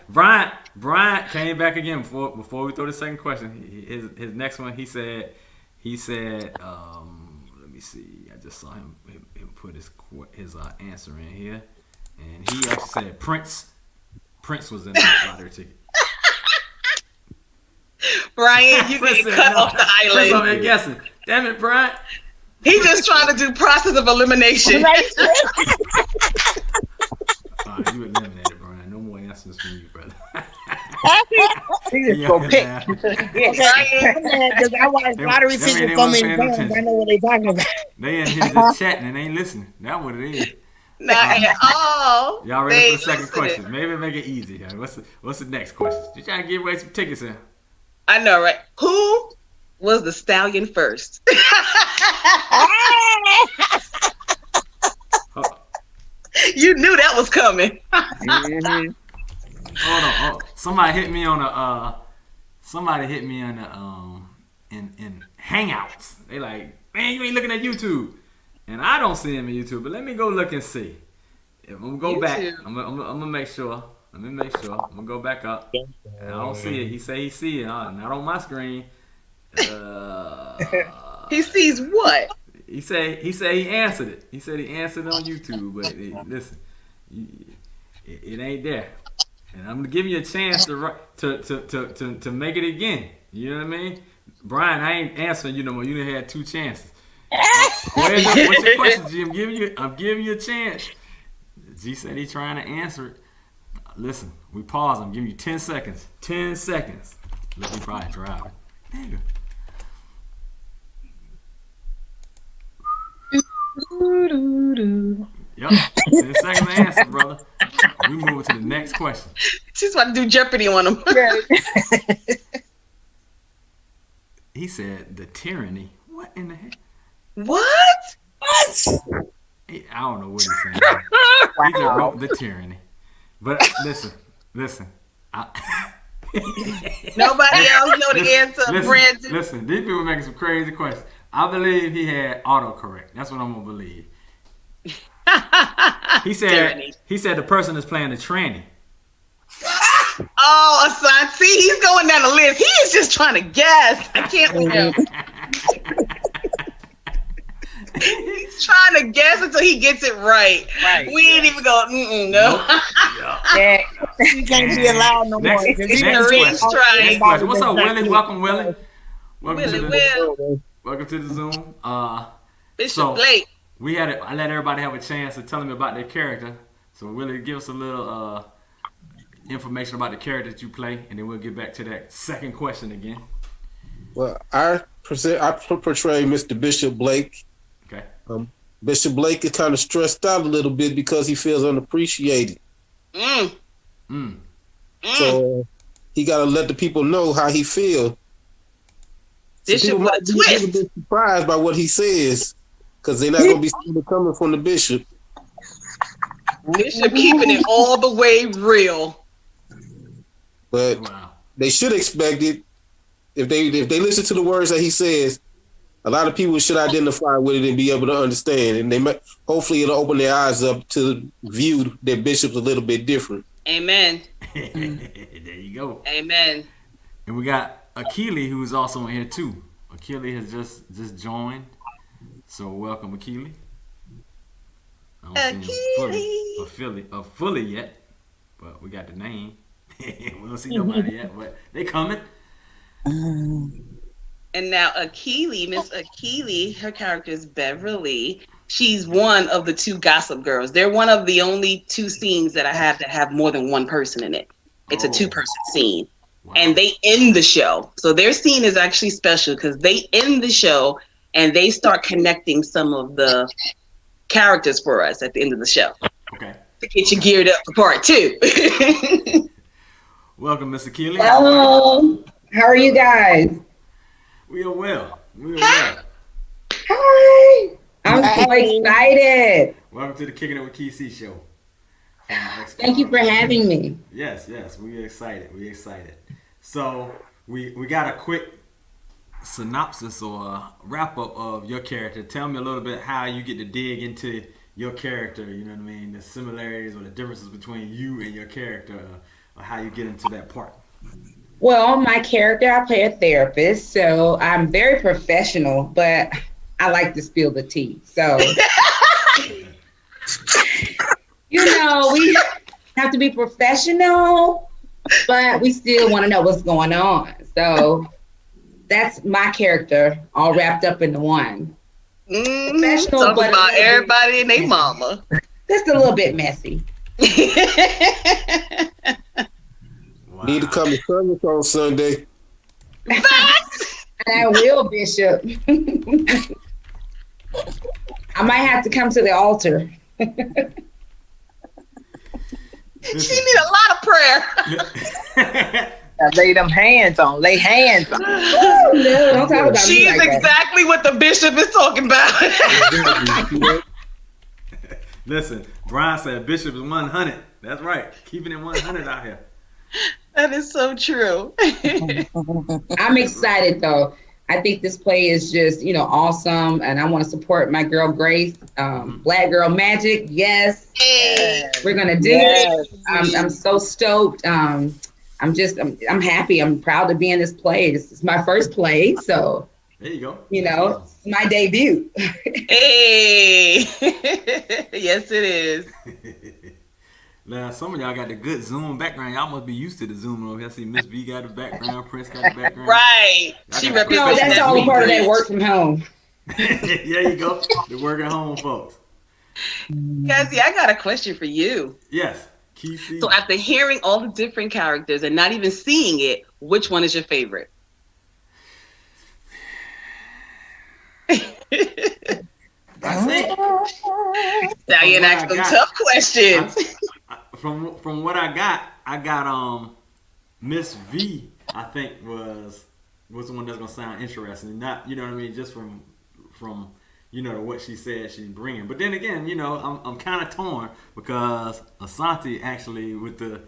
Bryant came back again before we throw the second question. His next one, he said, let me see. I just saw him put his answer in here, and he actually said Prince was in the lottery ticket. Brian, you get cut off the island. Prince over there guessing. Damn it, Bryant. He's just trying to do process of elimination. All right, you eliminated, Brian. No more answers from you, brother. He just gonna pick. Because I watch lottery tickets so many times. I know what they're talking about. They in here just chatting and ain't listening. That's what it is. Not at all. Y'all ready for the second question? Maybe make it easy. What's the next question? You trying to give away some tickets here? I know, right? Who was the Stallion first? You knew that was coming. Hold on. Somebody hit me on in Hangouts. They like, man, you ain't looking at YouTube. And I don't see him in YouTube, but let me go look and see. I'm gonna go back. I'm gonna make sure. Let me make sure. I'm gonna go back up. And I don't see it. He say he see it. Not on my screen. He sees what? He said he answered it. He said he answered it on YouTube, but listen, it ain't there. And I'm gonna give you a chance to make it again. You know what I mean, Brian? I ain't answering you no more. You done had 2 chances. What's your question, G? I'm giving you a chance. G said he's trying to answer it. Listen, we pause. I'm giving you 10 seconds. 10 seconds. Look, he probably driving. Nigga. Yep. 10 seconds to answer, brother. We moving to the next question. She's about to do Jeopardy on him. He said the tyranny. What in the heck? What? I don't know what he's saying. He just wrote the tyranny. But listen. Nobody else know the answer, Brandon. Listen, these people making some crazy questions. I believe he had autocorrect. That's what I'm gonna believe. He said the person that's playing the tranny. Oh, Asante, he's going down the list. He is just trying to guess. I can't believe. He's trying to guess until he gets it right. We ain't even go, no. Yeah. He can't be allowed no more. Next question. What's up, Willie? Welcome, Willie. Welcome to the Zoom. Bishop Blake. I let everybody have a chance to tell them about their character. So Willie, give us a little information about the character that you play, and then we'll get back to that second question again. Well, I portray Mr. Bishop Blake. Okay. Bishop Blake is kind of stressed out a little bit because he feels unappreciated. So he got to let the people know how he feels. Bishop with a twist. People might be surprised by what he says. because they're not gonna be coming from the bishop. Bishop keeping it all the way real. But they should expect it if they listen to the words that he says. A lot of people should identify with it and be able to understand, and they might, hopefully it'll open their eyes up to view their bishops a little bit different. Amen. There you go. Amen. And we got Akili, who is also in here too. Akili has just joined, so welcome, Akili. I don't see him fully yet, but we got the name. We don't see nobody yet, but they coming. And now Akili, Miss Akili, her character is Beverly. She's one of the two Gossip Girls. They're one of the only two scenes that I have that have more than one person in it. It's a two-person scene. Wow. And they end the show. So their scene is actually special because they end the show and they start connecting some of the characters for us at the end of the show. Okay. To get you geared up for part 2. Welcome, Miss Akili. Hello. How are you guys? We are well. Hi. I'm so excited. Welcome to the Kicking It with KC show. Thank you for having me. Yes, we excited. So we got a quick synopsis or a wrap up of your character. Tell me a little bit how you get to dig into your character. You know what I mean? The similarities or the differences between you and your character, or how you get into that part. Well, my character, I play a therapist, so I'm very professional, but I like to spill the tea. So, you know, we have to be professional, but we still want to know what's going on. So that's my character, all wrapped up into one. Professional, talk but about everybody and their mama. Just a little bit messy. Wow. Need to come to service on Sunday. I will, Bishop. I might have to come to the altar. She need a lot of prayer. Lay them hands on. Lay hands on. Oh, no, don't talk about She's me like exactly what the bishop is talking about. Listen, Brian said Bishop is 100. That's right. Keeping it 100 out here. That is so true. I'm excited though. I think this play is just, awesome, and I want to support my girl Grace. Black Girl Magic, yes. Hey. We're gonna do it. I'm so stoked. I'm happy. I'm proud to be in this play. This is my first play, so there you go. It's my debut. Hey, yes, it is. Now, some of y'all got the good Zoom background. Y'all must be used to the Zoom over here. I see Miss B got the background, Prince got the background. Right. She represents that's all part of that work from home. There you go. The work at home, folks. Cassie, I got a question for you. Yes. KC. So after hearing all the different characters and not even seeing it, which one is your favorite? I think Stallion asked some tough questions. From what I got Miss V, I think was the one that's gonna sound interesting. Not, you know what I mean, just from what she said she's bringing. But then again, I'm kind of torn because Asante actually with the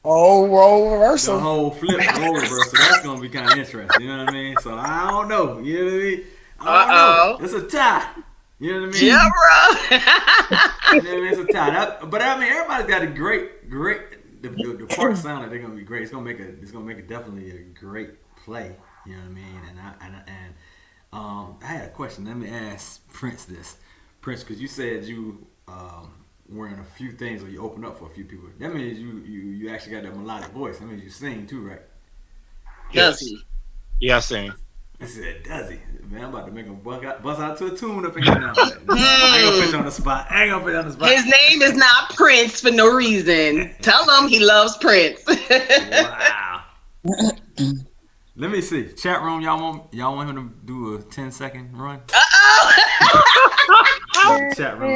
role reversal, the whole flip role reversal, that's gonna be kind of interesting. You know what I mean? So I don't know. You know what I mean? I don't know. It's a tie. You know what I mean? Yeah, bro. You know what I mean? It's a tie. But I mean, everybody's got a great. The part sound like they're gonna be great. It's gonna make it definitely a great play. You know what I mean? And I had a question. Let me ask Prince this. Prince, because you said you were in a few things, or you opened up for a few people. That means you actually got that melodic voice. That means you sing too, right? Does he? Yeah, I sing. I said, does he? Man, I'm about to make him bust out to a tune up in here now. I ain't gonna put you on the spot. His name is not Prince for no reason. Tell him he loves Prince. Wow. Let me see. Chat room, y'all want him to do a 10-second run? Chat room.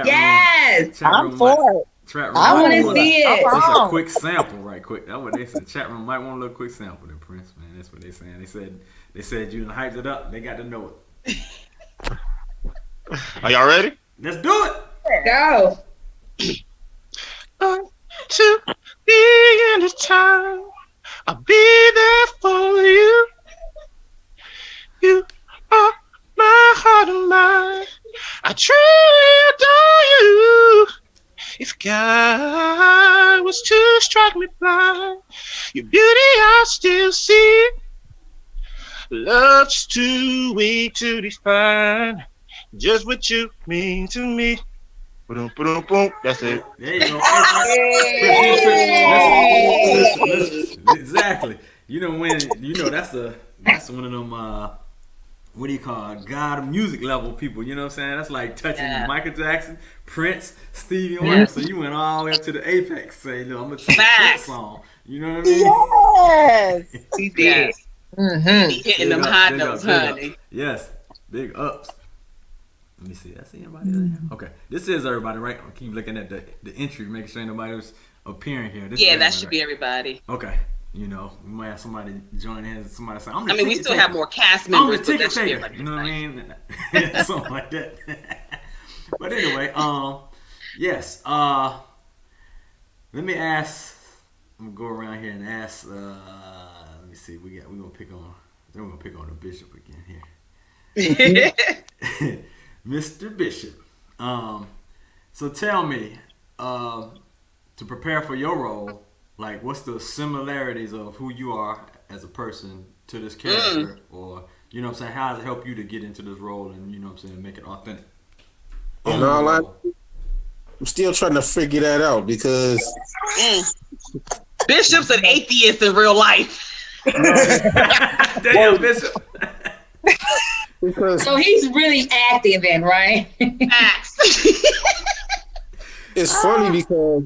Yes. I'm for it. Chat room. I want to see it. Just a quick sample, right quick. That's what they said. Chat room might want a little quick sample. Then Prince, man, that's what they saying. They said you done hyped it up. They got to know it. Are y'all ready? Let's do it. Go. To the end of time, I'll be there for you. You are my heart and mind. I truly adore you. If God was to strike me blind, your beauty I still see. Love's too weak to define just what you mean to me. Boom, boom, boom. That's it. There you go. Listen. Exactly. You know that's one of them what do you call it? God music level people, you know what I'm saying? That's like touching Michael Jackson, Prince, Stevie Wonder. So you went all the way up to the apex. Say, look, I'm gonna take a Prince song. You know what I mean? Yes. He did. He hitting them high notes, honey. Yes. Big ups. Let me see. I see anybody there. Okay. This is everybody, right? I keep looking at the entry, making sure nobody was appearing here. This that should be everybody. Okay. You know, we might have somebody join in. Somebody say, we still have more cast members. I'm the ticket taker. You know what I mean? Something like that. But anyway, yes. Let me ask. I'm gonna go around here and ask. Let me see. We're gonna pick on the Bishop again here. Mr. Bishop. So tell me, to prepare for your role, like, what's the similarities of who you are as a person to this character? Or, you know what I'm saying, how does it help you to get into this role and, you know what I'm saying, make it authentic? I'm still trying to figure that out because Bishop's an atheist in real life. Damn, Bishop. So he's really acting then, right? It's funny because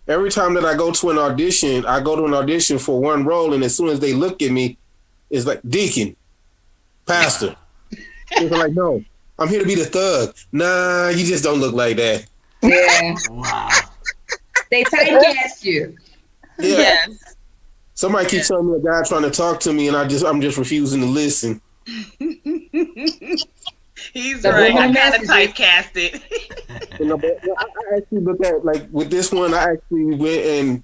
every time that I go to an audition, for one role, and as soon as they look at me, it's like deacon, pastor. They're like, no, I'm here to be the thug. Nah, you just don't look like that. Yeah. Wow. They typecast you. Yeah. Yes. Somebody keeps telling me a guy trying to talk to me, and I'm just refusing to listen. He's right. I kind of typecast it. I actually looked at, like, with this one, I actually went and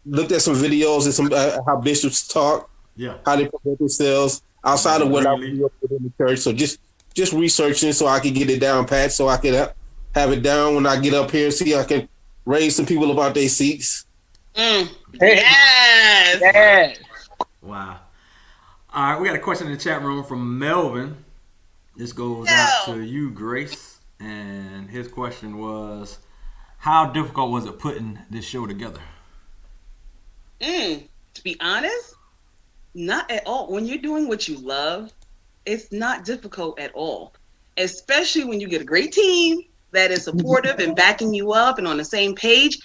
looked at some videos and some how bishops talk, how they present themselves outside of what I was doing in the church. So just researching so I could get it down pat, so I could have it down when I get up here, see I can raise some people about their seats. Yes. Wow. All right, we got a question in the chat room from Melvin. This goes out to you, Grace. And his question was, how difficult was it putting this show together? To be honest, not at all. When you're doing what you love, it's not difficult at all. Especially when you get a great team that is supportive and backing you up and on the same page.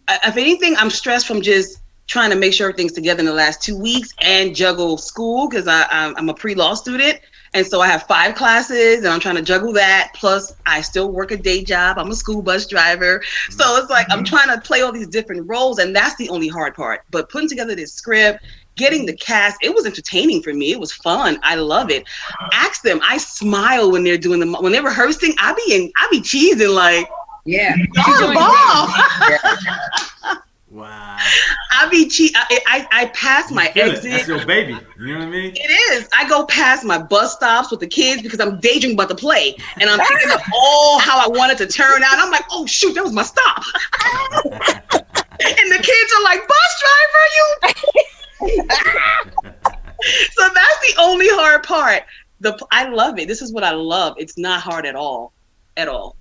If anything, I'm stressed from just trying to make sure everything's together in the last 2 weeks and juggle school because I'm a pre-law student. And so I have 5 classes and I'm trying to juggle that. Plus I still work a day job. I'm a school bus driver. So it's like, I'm trying to play all these different roles, and that's the only hard part. But putting together this script, getting the cast, it was entertaining for me. It was fun. I love it. Ask them. I smile when they're when they're rehearsing. I be cheesing like, ball. Wow. I pass my exit. That's your baby. You know what I mean? It is. I go past my bus stops with the kids because I'm daydreaming about the play. And I'm thinking of all how I wanted to turn out. I'm like, oh, shoot, that was my stop. And the kids are like, bus driver, So that's the only hard part. I love it. This is what I love. It's not hard at all. At all.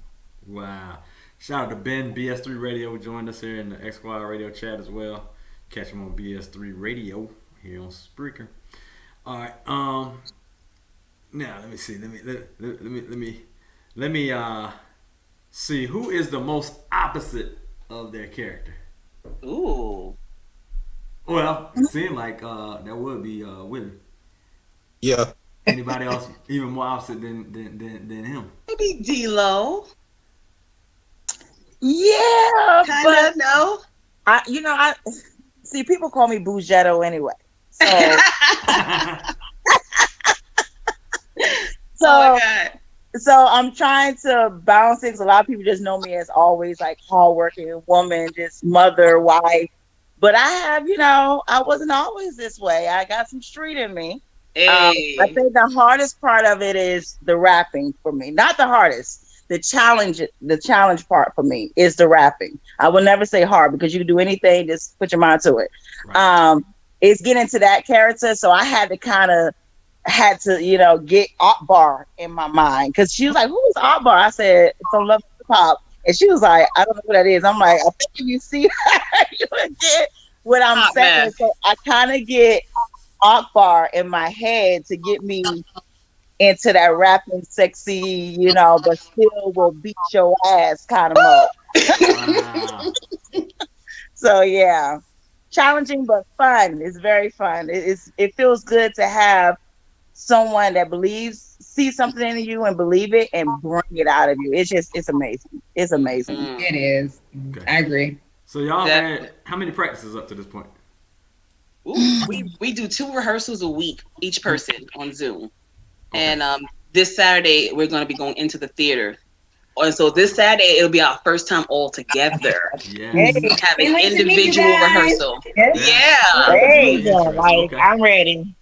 Wow. Shout out to Ben, BS3 Radio, who joined us here in the X Squad Radio chat as well. Catch him on BS3 Radio here on Spreaker. All right. Now let me see. Let me see who is the most opposite of their character. Ooh. Well, it seemed like that would be Willie. Yeah. Anybody else even more opposite than him? Maybe D-Lo. Yeah, kinda, but no. I see people call me Bougetto anyway. So So, Oh my God. so I'm trying to balance it 'cause a lot of people just know me as always like hardworking woman, just mother, wife. But I have, I wasn't always this way. I got some street in me. I Hey. think the hardest part of it is the rapping for me. Not the hardest. The challenge part for me is the rapping. I will never say hard because you can do anything, just put your mind to it. It's getting to that character. So I had to get Akbar in my mind because she was like, "Who is Akbar?" I said, "From Love Hip Hop," and she was like, "I don't know who that is." I'm like, "I think if you see her, you would get what I'm saying." So I kind of get Akbar in my head to get me into that rapping, sexy, but still will beat your ass kind of mode. So yeah, challenging but fun. It's very fun. It feels good to have someone that sees something in you and believe it and bring it out of you. It's amazing. It's amazing. It is. I agree. So y'all had how many practices up to this point? Ooh, we do 2 rehearsals a week, each person on Zoom. And this Saturday we're going to be going into the theater. And so this Saturday it'll be our first time all together. Yes. Having individual rehearsal. Yeah. I'm ready.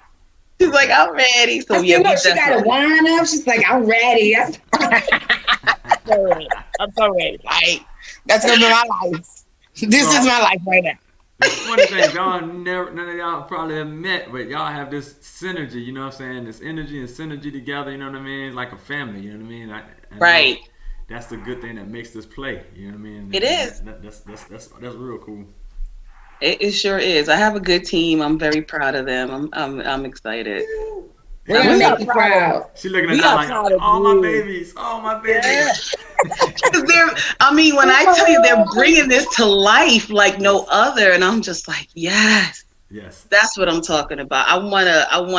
She's like, I'm ready. So she got a wind up. She's like, I'm ready. I'm so ready. Like, that's gonna be my life. This is my life right now. Funny thing, none of y'all probably have met, but y'all have this synergy, you know what I'm saying? This energy and synergy together, you know what I mean? It's like a family, you know what I mean? Right. That's the good thing that makes this play, you know what I mean? It is. That's real cool. It sure is. I have a good team. I'm very proud of them. I'm excited. We're gonna make you proud. She looking at that like, all my babies. When I tell you they're bringing this to life like no other, and I'm just like, yes. That's what I'm talking about. I want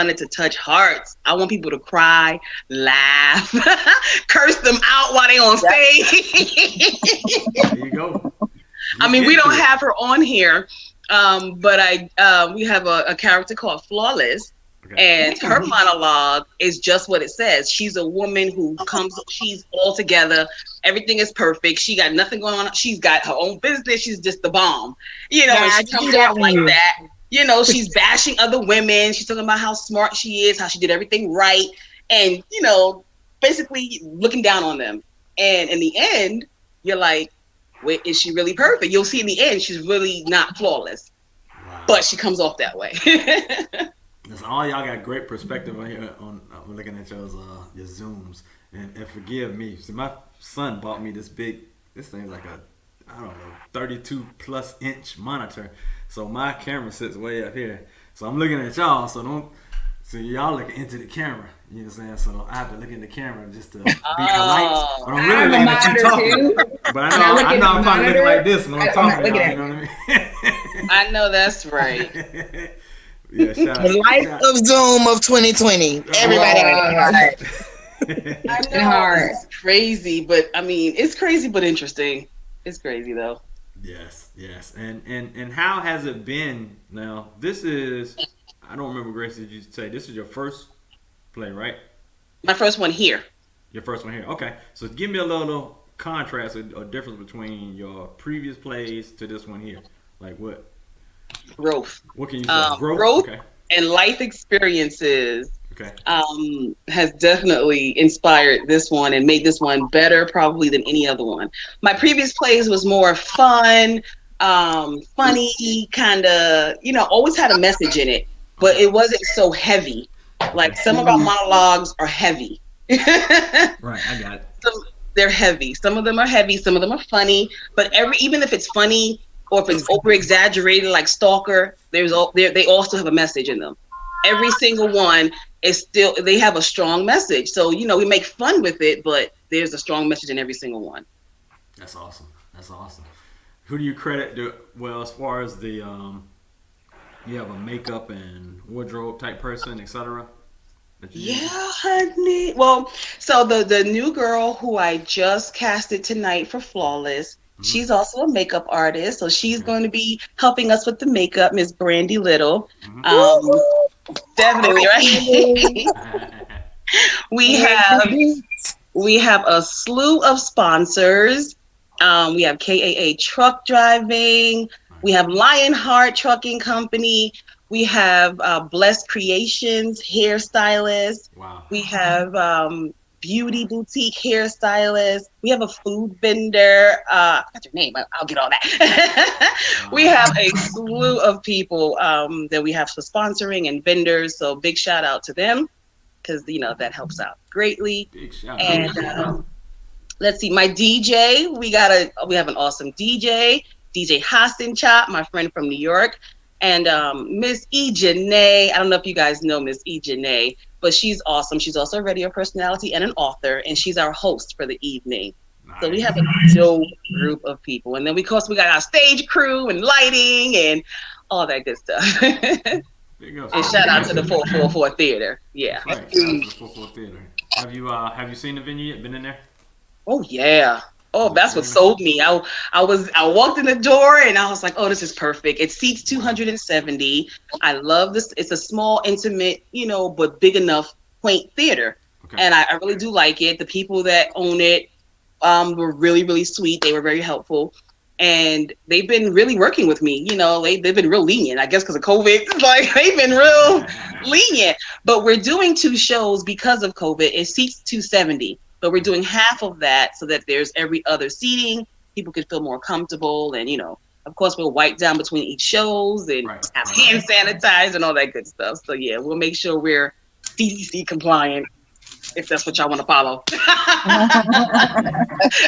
it to touch hearts. I want people to cry, laugh, curse them out while they on stage. There you go. We don't have her on here, but we have a character called Flawless. And her monologue is just what it says. She's a woman who she's all together. Everything is perfect. She got nothing going on. She's got her own business. She's just the bomb. And she comes off like that. She's bashing other women. She's talking about how smart she is, how she did everything right. And, basically looking down on them. And in the end, you're like, wait, is she really perfect? You'll see in the end, she's really not flawless. Wow. But she comes off that way. Listen, all y'all got great perspective on here. I'm looking at your Zooms, and forgive me. See, my son bought me this thing's like a 32 plus inch monitor. So my camera sits way up here. So I'm looking at y'all. So y'all looking into the camera. You know what I'm saying? So I have to look in the camera just to be polite. But I'm really looking at you talking. But I know I'm probably looking like this when I'm talking. You know what I mean? I know that's right. Yeah, the life of Zoom of 2020. Everybody. I know it's crazy, but it's crazy but interesting. It's crazy though. Yes. And how has it been now? This is, I don't remember, Grace, did you say this is your first play, right? My first one here. Your first one here. Okay. So give me a little contrast or difference between your previous plays to this one here. Like what? Growth. What can you say? Growth and life experiences has definitely inspired this one and made this one better probably than any other one. My previous plays was more fun, funny, kind of, always had a message in it, but it wasn't so heavy. Like some of our monologues are heavy. Right, I got it. They're heavy. Some of them are heavy, some of them are funny, but even if it's funny, or if it's over exaggerated like Stalker, they also have a message in them. Every single one they have a strong message. So, we make fun with it, but there's a strong message in every single one. That's awesome. Who do you credit as far as the you have a makeup and wardrobe type person, etc.? Yeah, honey. Well, so the new girl who I just casted tonight for Flawless, she's also a makeup artist, so she's going to be helping us with the makeup, Miss Brandy Little. Definitely, right? We have a slew of sponsors. We have KAA Truck Driving. We have Lionheart Trucking Company. We have Blessed Creations Hairstylist. Wow. We have Beauty Boutique Hairstylist. We have a food vendor. I forgot your name. I'll get all that. We have a slew of people that we have for sponsoring and vendors. So big shout out to them because that helps out greatly. Big shout out. Let's see, my DJ. We have an awesome DJ Hassan Chop, my friend from New York. And Miss E. Janae, I don't know if you guys know Miss E. Janae, but she's awesome. She's also a radio personality and an author, and she's our host for the evening. Nice. So we have a dope group of people. And then, of course, we got our stage crew and lighting and all that good stuff. And shout out to the 444 Theater. Yeah. That's right. Shout out to the 444 Theater. Have you seen the venue yet? Been in there? Oh, yeah. Oh, that's what sold me. I walked in the door and I was like, oh, this is perfect. It seats 270. I love this. It's a small, intimate, but big enough, quaint theater. Okay. And I really do like it. The people that own it were really, really sweet. They were very helpful. And they've been really working with me. They've been real lenient, I guess, because of COVID. Like, they've been real lenient. But we're doing 2 shows because of COVID. It seats 270. But we're doing half of that so that there's every other seating. People can feel more comfortable. And, of course, we'll wipe down between each shows and have hand sanitizer and all that good stuff. So, yeah, we'll make sure we're CDC compliant if that's what y'all want to follow.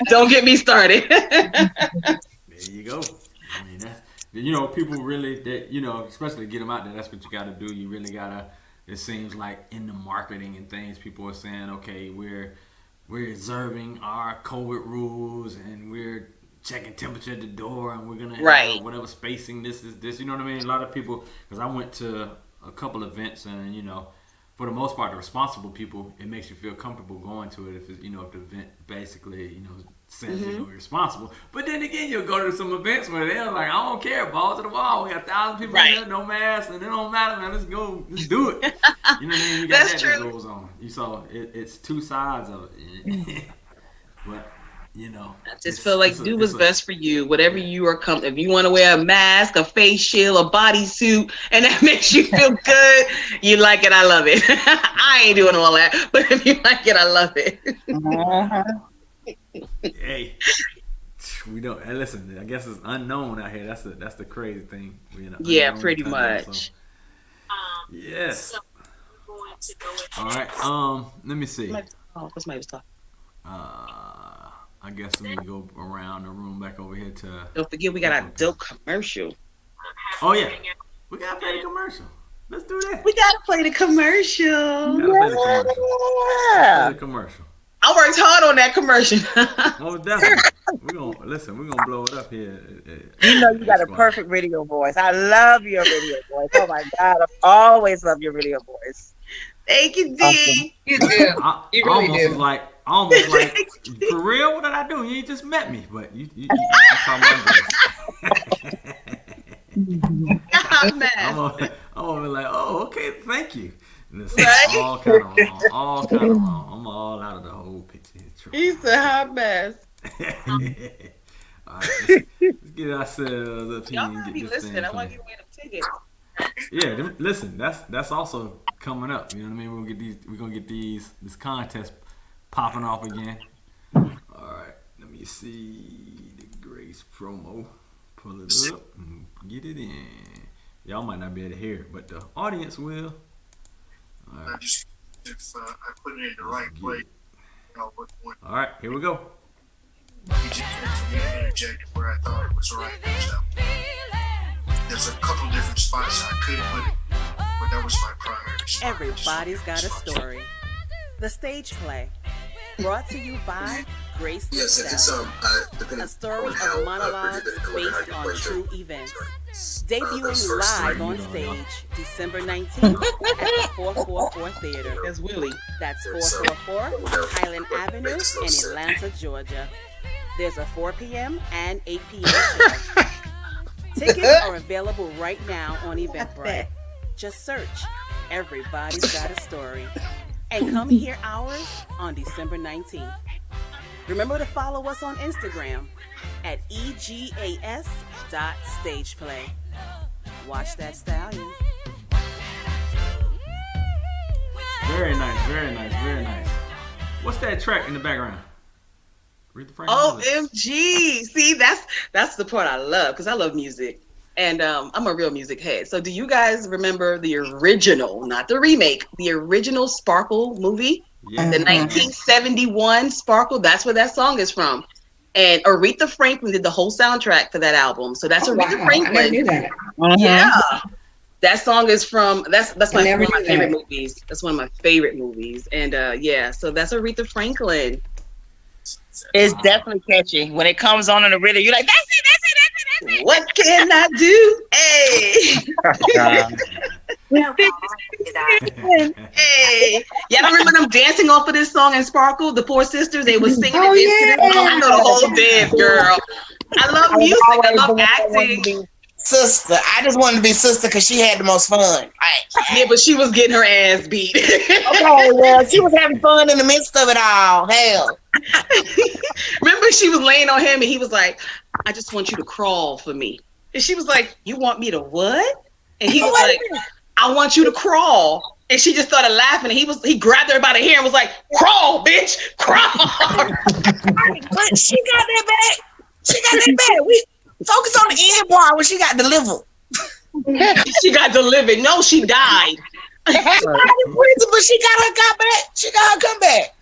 Don't get me started. There you go. I mean, that's, people really, especially to get them out there, that's what you got to do. You really got to, it seems like in the marketing and things, people are saying, okay, we're observing our COVID rules and we're checking temperature at the door and we're going to have whatever spacing this is this. You know what I mean? A lot of people, because I went to a couple events and, for the most part, the responsible people, it makes you feel comfortable going to it if the event basically, says you're responsible. But then again, you'll go to some events where they're like, I don't care, balls to the wall. We got 1,000 people here, no masks, and it don't matter, man. Let's go, let's do it. You know what I mean? You got that goes on. It's 2 sides of it. But, I just feel like do what's best for you. Whatever you are comfortable. If you want to wear a mask, a face shield, a bodysuit, and that makes you feel good, you like it, I love it. I ain't doing all that, but if you like it, I love it. Hey, we don't. And listen, I guess it's unknown out here. That's the crazy thing. Yeah, pretty much. Yes. All right. Let me see. What's my talking? I guess let me go around the room back over here to. Don't forget, we got our dope commercial. Oh yeah, we gotta play the commercial. Let's do that. We gotta play the commercial. Play the commercial. I worked hard on that commercial. Most definitely. We're gonna blow it up here. You got a perfect radio voice. I love your radio voice. Oh my God, I've always loved your radio voice. Thank you, D. Awesome. You do. You really do. Almost like, for real? What did I do? You just met me, but you talking about I'm gonna be like, oh, okay, thank you. Right? All kind of wrong. I'm all out of the whole picture. He's a hot mess. All right, let's get ourselves up here and get this thing. I want you to win a ticket. Yeah, listen, that's also coming up. You know what I mean? We're gonna get this contest popping off again. All right, let me see the Grace promo. Pull it up and get it in. Y'all might not be able to hear it, but the audience will. All right. If I put it in the right place. All right, here we go. You just interjected where I thought it was right. There's a couple different spots I could put it, but that was my primary spot. Everybody's got a story. The stage play, brought to you by Grace the Stallion. A story of monologues based on true events. Debuting live on stage December 19th at the 444 Theater. That's Willie. That's 444 Highland Avenue in Atlanta, Georgia. There's a 4 p.m. and 8 p.m. show. Tickets are available right now on Eventbrite. Just search Everybody's Got a Story. and come hear ours on December 19th. Remember to follow us on Instagram at egas.stageplay. Watch that stallion. Very nice, very nice, very nice. What's that track in the background? OMG. See, that's the part I love because I love music. And I'm a real music head. So do you guys remember the original, not the remake, the original Sparkle movie? Yeah. The 1971 Sparkle, that's where that song is from. And Aretha Franklin did the whole soundtrack for that album. So that's Aretha Franklin. I never knew that. Yeah. That song is from that's one of my favorite movies. That's one of my favorite movies. And yeah, so that's Aretha Franklin. It's definitely catchy. When it comes on in the rhythm, you're like, that's it. What can I do? Hey. Hey. Y'all remember them dancing off of this song in Sparkle? The four sisters, they were singing it into this song. I know the whole dance, girl. I love music. I love acting. Sister. I just wanted to be sister because she had the most fun. Right. Yeah, but she was getting her ass beat. Okay, well, she was having fun in the midst of it all. Hell. Remember, she was laying on him and he was like, I just want you to crawl for me. And she was like, you want me to what? And he was like, I want you to crawl. And she just started laughing. And he grabbed her by the hair and was like, crawl, bitch, crawl. But she got that back. She got that back. We focus on the end part when she got delivered. She got delivered. No, she died. She died in prison, but she got her comeback. She got her comeback.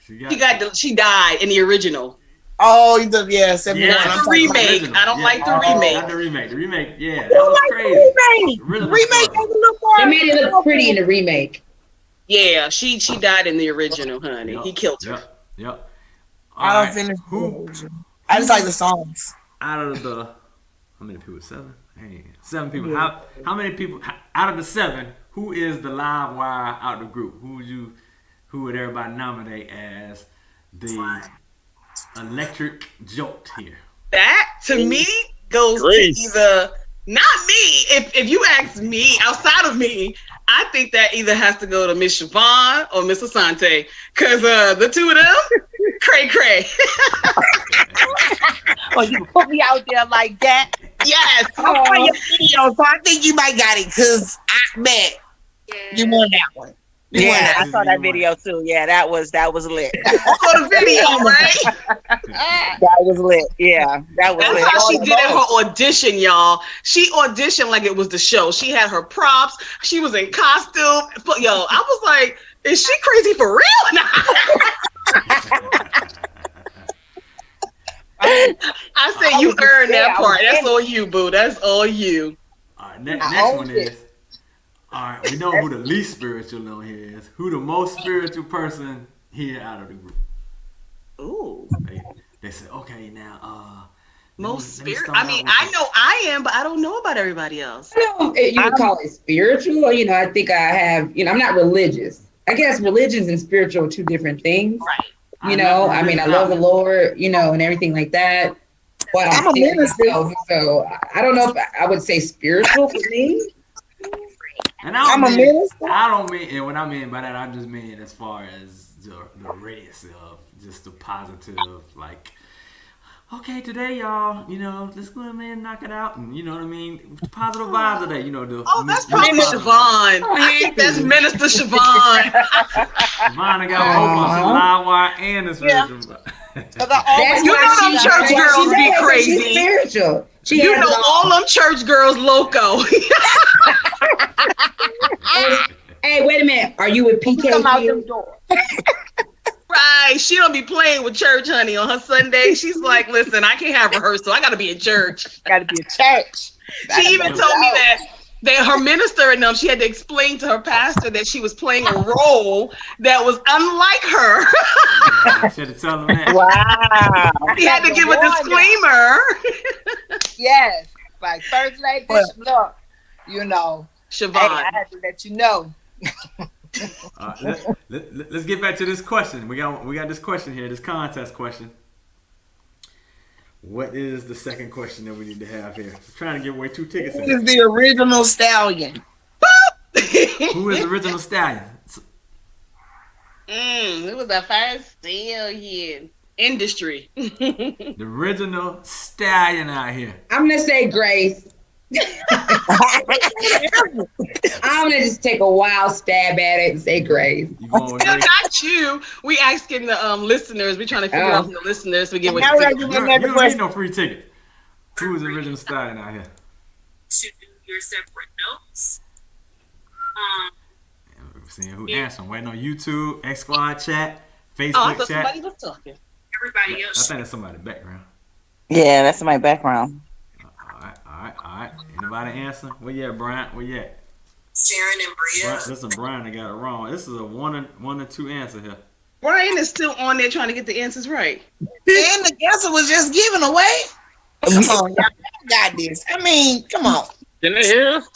She died in the original. Oh, yeah, 71. Not the remake. I don't like the remake. Not the remake. The remake, yeah, that was crazy. The remake was a little more. They made it look pretty in the remake. Yeah, she died in the original, honey. He killed her. Yep. I don't finish. I just like the songs. Out of the, how many people? 7? Hey, 7 people. Yeah. How many people out of the 7? Who is the live wire out of the group? Who would everybody nominate as the electric jolt here? That to me goes to either not me. If you ask me, outside of me, I think that either has to go to Miss Siobhan or Miss Asante, because the two of them, cray. Oh, you put me out there like that? Yes. I saw your video, so I think you might got it, because I bet you won that one. Yeah, I saw that video too. Yeah, that was lit. For the video, right? That was lit. Yeah, that was lit. That's how she did at her audition, y'all. She auditioned like it was the show. She had her props. She was in costume. But yo, I was like, is she crazy for real now? I said you earned that part. That's all you, boo. That's all you. All right, next one is. All right, we know who the least spiritual on here is. Who the most spiritual person here out of the group? Ooh. They said, okay, now, most spiritual. I mean, I know I am, but I don't know about everybody else. You would call it spiritual? I think I have, I'm not religious. I guess religions and spiritual are two different things. Right. I love the Lord, and everything like that. But I'm a minister, so I don't know if I would say spiritual for me. And I'm a minister. I don't mean, and what I mean by that, I just mean as far as the radius of just the positive, like, okay, today, y'all, let's go ahead and knock it out, and you know what I mean, positive vibes today, that's probably Siobhan. That's Minister Siobhan. Siobhan got both of us, live wire and the spiritual. Them church girls be crazy. Spiritual. All them church girls loco. Hey, wait a minute. Are you with PK? Come out them doors. Right. She don't be playing with church, honey, on her Sunday. She's like, listen, I can't have rehearsal. I got to be in church. Got to be in church. She even told me that her minister and them, she had to explain to her pastor that she was playing a role that was unlike her. I should have told him that. Wow. He had to give a disclaimer. Yes. Like first lady, look, Siobhan. Hey, I had to let you know. Let's get back to this question. We got this question here, this contest question. What is the second question that we need to have here? We're trying to give away 2 tickets. Who is the original Stallion? Who is the original Stallion? It was the first stallion. Industry. The original stallion out here. I'm gonna say Grace. I'm gonna just take a wild stab at it and say Grace. Still not you. We asking the listeners. We trying to figure out from the listeners. We get what you don't need no free ticket. Who is the original stallion out here? To do your separate notes. Seeing who answering. Waiting on YouTube, X Squad chat, Facebook I thought chat. somebody was talking. Everybody else. I think that's somebody's background. Yeah, that's my background. All right. Anybody answer? Where you at, Brian? Where you at? Sharon and Bria. Listen, Brian, I got it wrong. This is a one or two answer here. Brian is still on there trying to get the answers right. And the answer was just given away. Come on, y'all got this. I mean, come on. Can they hear us?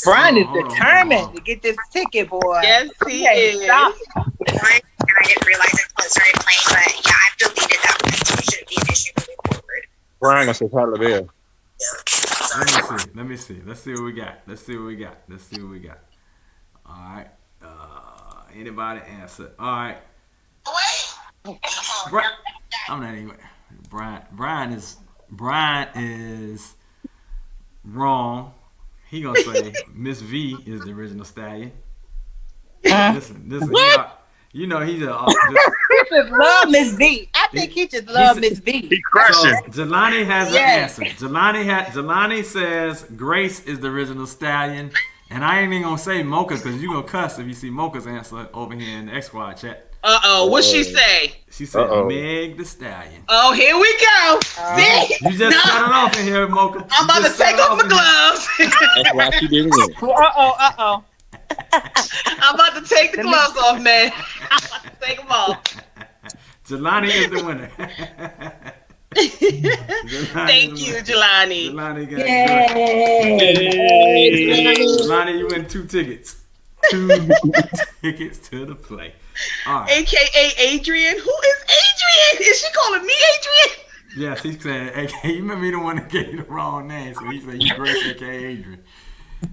Brian is determined to get this ticket, boy. Yes, he is. Stop. And I didn't realize it until it started playing, but yeah, I've deleted that one, so it shouldn't be an issue moving forward. Brian is a Tyler Bear. Let me see. Let's see what we got. All right. Anybody answer? All right. I'm not even. Brian is wrong. He gonna say Miss V is the original stallion. Listen. You know he's a. He just love Miss V. I think he just love Miss V. He crushing. So Jelani has an answer. Jelani says Grace is the original stallion, and I ain't even gonna say Mocha because you gonna cuss if you see Mocha's answer over here in the X Squad chat. What'd she say? She said Meg the Stallion. Oh, here we go. You just set it off in here, Mocha. I'm about to take off the gloves. That's why she didn't win. Uh-oh. I'm about to take the gloves off, man. I'm about to take them off. Jelani is the winner. Thank you, Jelani. Jelani got Yay. Jelani, you win 2 tickets. 2 tickets to the play. All right. AKA Adrian. Who is Adrian? Is she calling me Adrian? Yes, he's saying AKA. You remember the one that gave you the wrong name, so he said you Grace AKA Adrian.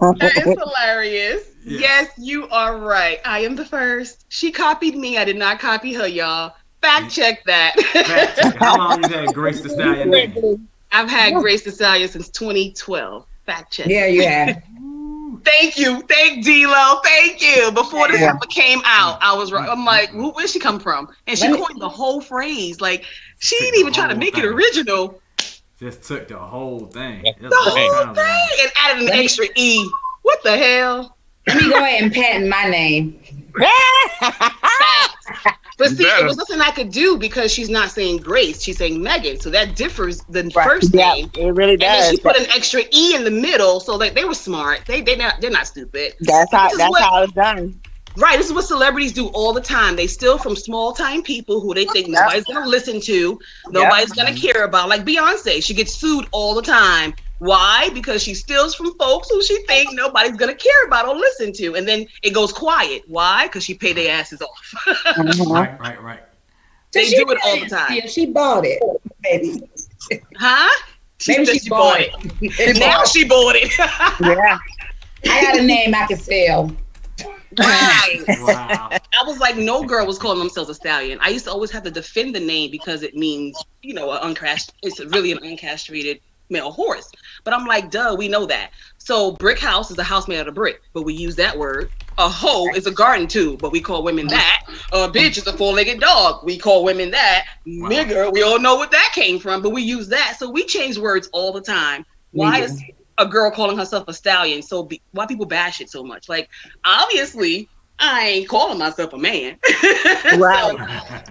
That is hilarious. Yes, you are right. I am the first. She copied me. I did not copy her, y'all. Fact check that. Fact check. How long you had Grace the Stallion name? I've had Grace the Stallion since 2012. Fact check. Yeah, you have. Thank you. Thank D-Lo. Thank you. Before this ever came out, I was right. I'm like, where'd she come from? And she coined the whole phrase. Like, she didn't even try to make it original. Just took the whole thing. The whole thing. And added an extra E. What the hell? Let me go ahead and patent my name. But see, it was nothing I could do because she's not saying Grace, she's saying Megan. So that differs the first name. It really does. And then she put an extra E in the middle, so like they were smart. They're not stupid. That's how it's done. Right, this is what celebrities do all the time. They steal from small time people who they think nobody's gonna listen to, nobody's gonna care about. Like Beyonce, she gets sued all the time. Why? Because she steals from folks who she thinks nobody's gonna care about or listen to, and then it goes quiet. Why? Because she paid their asses off. Right. They do it all the time. Yeah, she bought it, baby. Huh? Maybe she bought it. Now she bought it. Yeah. I got a name I can sell. Right. Wow. I was like, no girl was calling themselves a stallion. I used to always have to defend the name because it means, it's really an uncastrated male horse. But I'm like, duh, we know that. So brick house is a house made out of brick, but we use that word. A hoe is a garden tool, but we call women that. A bitch is a 4-legged dog. We call women that. Wow. Nigger, we all know what that came from, but we use that. So we change words all the time. Why is a girl calling herself a stallion? Why people bash it so much? Like, obviously, I ain't calling myself a man. Right. So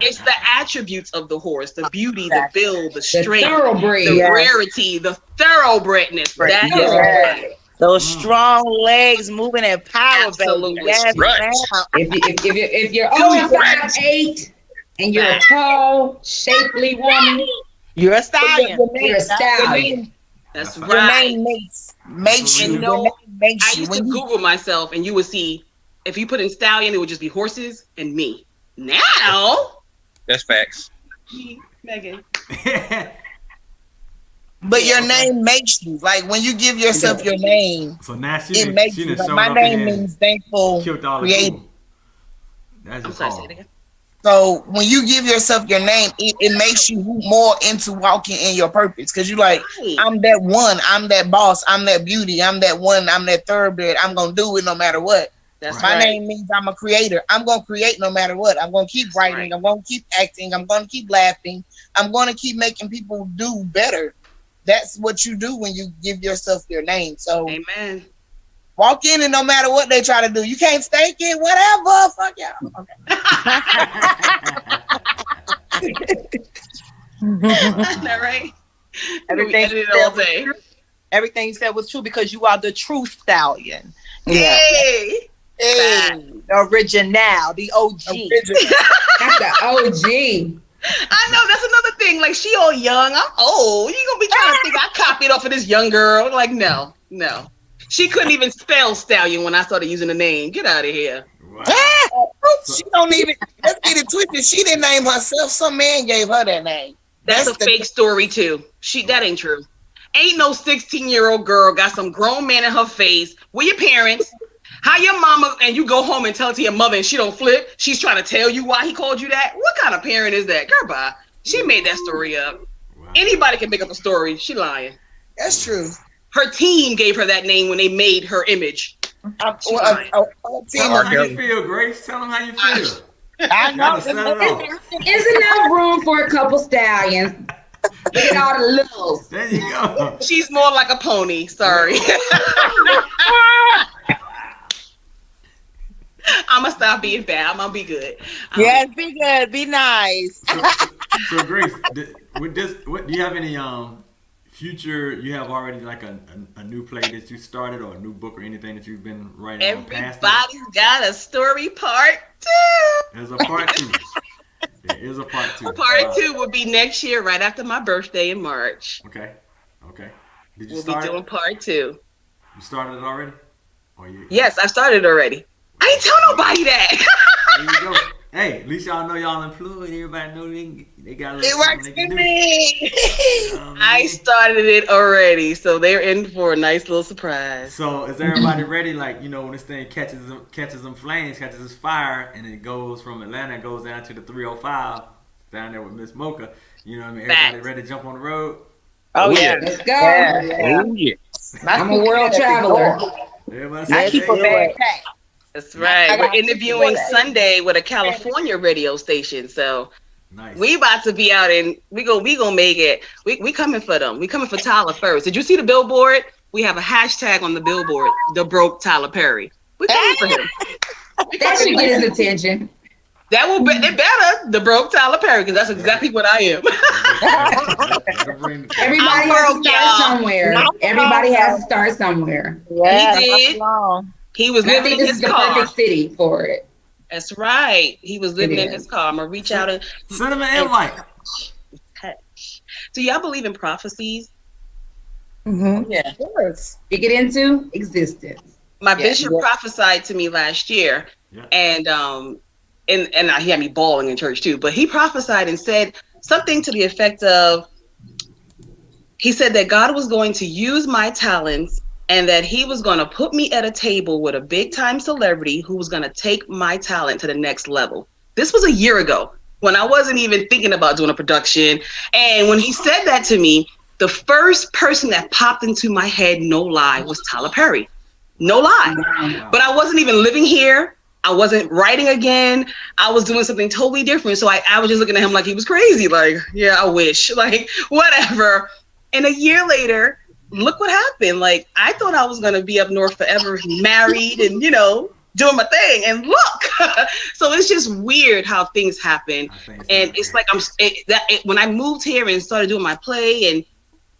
it's the attributes of the horse, the beauty, the build, the strength, thoroughbred, the rarity, the thoroughbredness. Right. That is right. Those strong legs moving in power, Absolutely. baby. Yes, Right. If you're over 5'8" and you're a tall, shapely woman, you're a stallion. You're a stallion. That's Your right. name makes you. I used to Google myself, and you would see if you put in stallion, it would just be horses and me. Now, That's facts. Megan. But your name makes you. Like when you give yourself your name, So now it makes you. Like, my name means thankful, creative. That's I'm just sorry, say hard. it again. So when you give yourself your name, it makes you more into walking in your purpose. Cause you like, I'm that one, I'm that boss, I'm that beauty, I'm that one, I'm that thoroughbred. I'm gonna do it no matter what. That's My right. name means I'm a creator. I'm gonna create no matter what. I'm gonna keep writing. I'm gonna keep acting. I'm gonna keep laughing. I'm gonna keep making people do better. That's what you do when you give yourself your name. So amen. Walk in and no matter what they try to do, you can't stake it, whatever. Fuck y'all. Okay. Isn't that right? Everything you said was true because you are the true stallion. Hey. The original, the OG. That's the OG. I know, that's another thing. Like, she all young, I'm old. You gonna be trying to think I copied off of this young girl? Like, no. She couldn't even spell Stallion when I started using the name. Get out of here. She don't even. Let's get it twisted. She didn't name herself. Some man gave her that name. That's a fake story too. That ain't true. Ain't no 16-year-old girl got some grown man in her face. Where your parents? How your mama, and you go home and tell it to your mother and she don't flip? She's trying to tell you why he called you that? What kind of parent is that? Girl, bye. She made that story up. Wow. Anybody can make up a story. She lying. That's true. Her team gave her that name when they made her image. Tell them how you feel, Grace. Tell them how you feel. I know. There's enough room for a couple stallions. Look at all the littles. There you go. She's more like a pony. Sorry. I'm gonna stop being bad. I'm gonna be good. Yes, be good. Be nice. So Grace, with this, do you have any future? You have already like a new play that you started, or a new book, or anything that you've been writing? Everybody's got a story part 2. There's a part 2. There is a part 2. Part 2 will be next year, right after my birthday in March. Okay. Did you we'll start be doing part 2. You started it already? Yes, I started already. I ain't tell nobody that. There you go. Hey, at least y'all know y'all employed. Everybody know they got a little it works for me. I started it already, so they're in for a nice little surprise. So is everybody ready? Like, when this thing catches them flames, catches this fire, and it goes from Atlanta, goes down to the 305 down there with Miss Mocha. You know what I mean? Everybody ready to jump on the road? Oh yeah, let's go. Yeah. Oh yeah. I'm a world traveler. I keep a bag packed. That's right. We're interviewing Sunday with a California radio station, so we about to be out and we gonna make it. We coming for them. We coming for Tyler first. Did you see the billboard? We have a hashtag on the billboard. The broke Tyler Perry. We coming for him. That should get his attention. That will be. They better the broke Tyler Perry because that's exactly what I am. Everybody has to start somewhere. Everybody has to start somewhere. Yeah, he did. He was living in his car. The perfect city for it. That's right. He was living in his car. I'm gonna reach out and send him an invite. Do y'all believe in prophecies? Mm-hmm. Yeah. Of course. You get into existence. My bishop prophesied to me last year, and he had me bawling in church too. But he prophesied and said something to the effect of, he said that God was going to use my talents and that he was going to put me at a table with a big time celebrity who was going to take my talent to the next level. This was a year ago when I wasn't even thinking about doing a production. And when he said that to me, the first person that popped into my head, no lie, was Tyler Perry. No lie. Wow. But I wasn't even living here. I wasn't writing again. I was doing something totally different. So I was just looking at him like he was crazy. Like, yeah, I wish. Like, whatever. And a year later, look what happened. Like, I thought I was going to be up north forever, married and, doing my thing. And look. So it's just weird how things happen. And it's like when I moved here and started doing my play and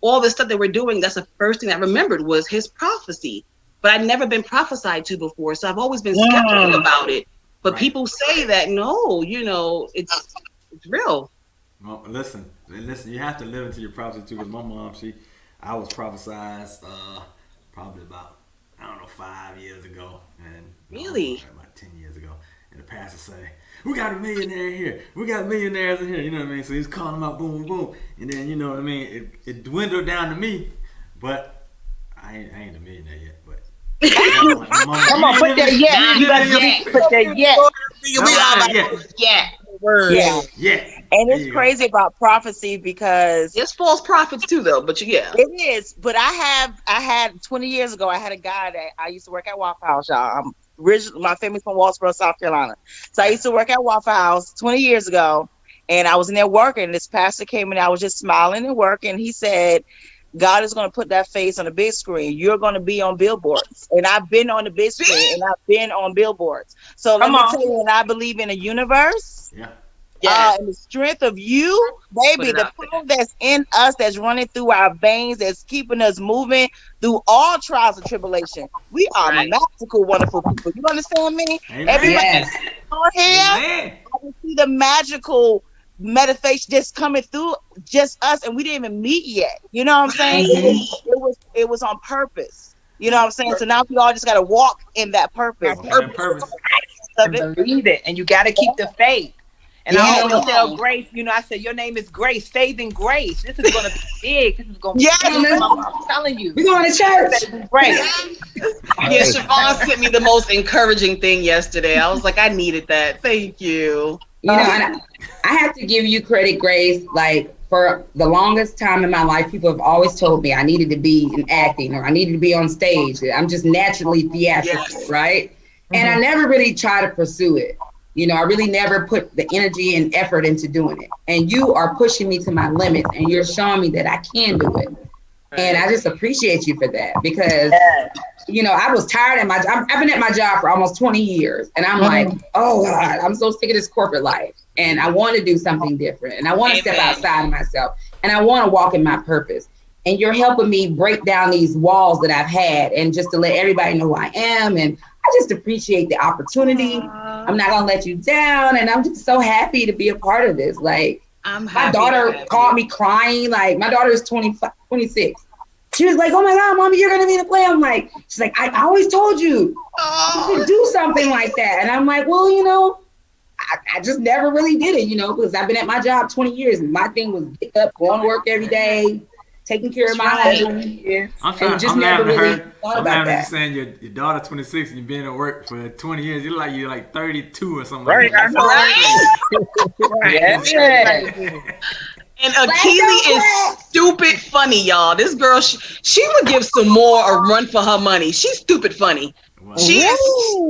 all the stuff that we're doing, that's the first thing I remembered was his prophecy. But I'd never been prophesied to before. So I've always been skeptical about it. But people say that, no, it's real. Well, listen, you have to live into your prophecy too. Because my mom, I was prophesied probably about, 5 years ago. And really? About 10 years ago. And the pastor say, we got a millionaire here. We got millionaires in here. You know what I mean? So he's calling them out, boom, boom. And then, you know what I mean? It dwindled down to me. But I ain't a millionaire yet. But come on, put that yet. You got to put that yet. Yeah. Yeah. Yeah. And it's crazy about prophecy because there's false prophets too, though. But yeah, it is. But I had 20 years ago. I had a guy that I used to work at Waffle House, y'all. I'm originally, my family's from Walsboro, South Carolina. So I used to work at Waffle House 20 years ago, and I was in there working. And this pastor came in. I was just smiling and working. He said, "God is going to put that face on the big screen. You're going to be on billboards." And I've been on the big screen, and I've been on billboards. So let me tell you, when I believe in a universe. Yeah. And the strength of you, baby, the power that's in us, that's running through our veins, that's keeping us moving through all trials and tribulation. We are magical, wonderful people. You understand me? Amen. Everybody on here, I can see the magical meditation just coming through just us, and we didn't even meet yet. You know what I'm saying? It was on purpose. You know what I'm saying? So now we all just got to walk in that purpose. And believe it, and you got to keep the faith. And I always tell Grace, I said, your name is Grace, faith and grace. This is going to be big. This is going to be big. I'm telling you. We're going to church. Grace. Yeah, Siobhan sent me the most encouraging thing yesterday. I was like, I needed that. Thank you. And I have to give you credit, Grace. Like, for the longest time in my life, people have always told me I needed to be in acting or I needed to be on stage. I'm just naturally theatrical, right? And I never really try to pursue it. I really never put the energy and effort into doing it. And you are pushing me to my limits, and you're showing me that I can do it. And I just appreciate you for that because, I was tired of my job. I've been at my job for almost 20 years. And I'm like, oh God, I'm so sick of this corporate life. And I want to do something different. And I want to step outside of myself. And I want to walk in my purpose. And you're helping me break down these walls that I've had and just to let everybody know who I am. And I just appreciate the opportunity. I'm not gonna let you down, and I'm just so happy to be a part of this. Like, my daughter called me crying. Like, my daughter is 26. She was like, "Oh my God, Mommy, you're gonna be in a play." I'm like, she's like, I always told you to do something like that. And I'm like, well, I just never really did it, because I've been at my job 20 years, and my thing was get up, going to work every day, taking care of my home. I'm laughing at you saying your daughter 26 and you've been at work for 20 years. You're like 32 or something. Right. Like that. And Akili is stupid funny, y'all. This girl, she would give some more a run for her money. She's stupid funny. She is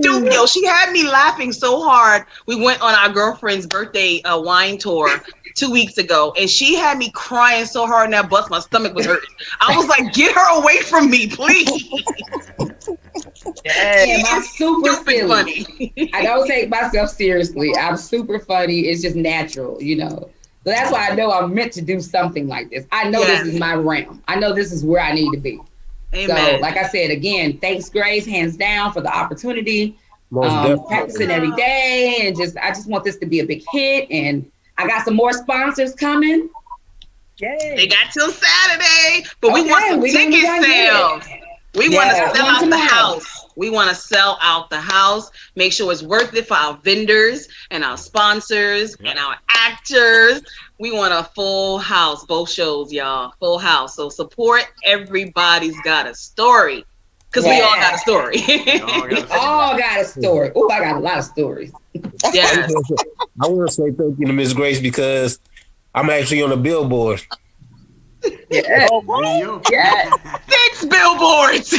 stupid. Yo, she had me laughing so hard. We went on our girlfriend's birthday wine tour 2 weeks ago, and she had me crying so hard in that bus, my stomach was hurting. I was like, get her away from me, please. I'm super silly. Funny. I don't take myself seriously. I'm super funny. It's just natural, So that's why I know I'm meant to do something like this. I know this is my realm. I know this is where I need to be. Amen. So, like I said, again, thanks, Grace, hands down, for the opportunity. Practicing every day, and I just want this to be a big hit. And I got some more sponsors coming. Yay. They got till Saturday, but we want some ticket sales. We want to sell out the house. We want to sell out the house. Make sure it's worth it for our vendors and our sponsors and our actors. We want a full house, both shows, y'all. Full house. So support Everybody's Got a Story. Because we all got a story. all got a story. Oh, I got a lot of stories. Yes. I want to say thank you to Miss Grace because I'm actually on a billboard. Yeah. Yeah. 6 billboards.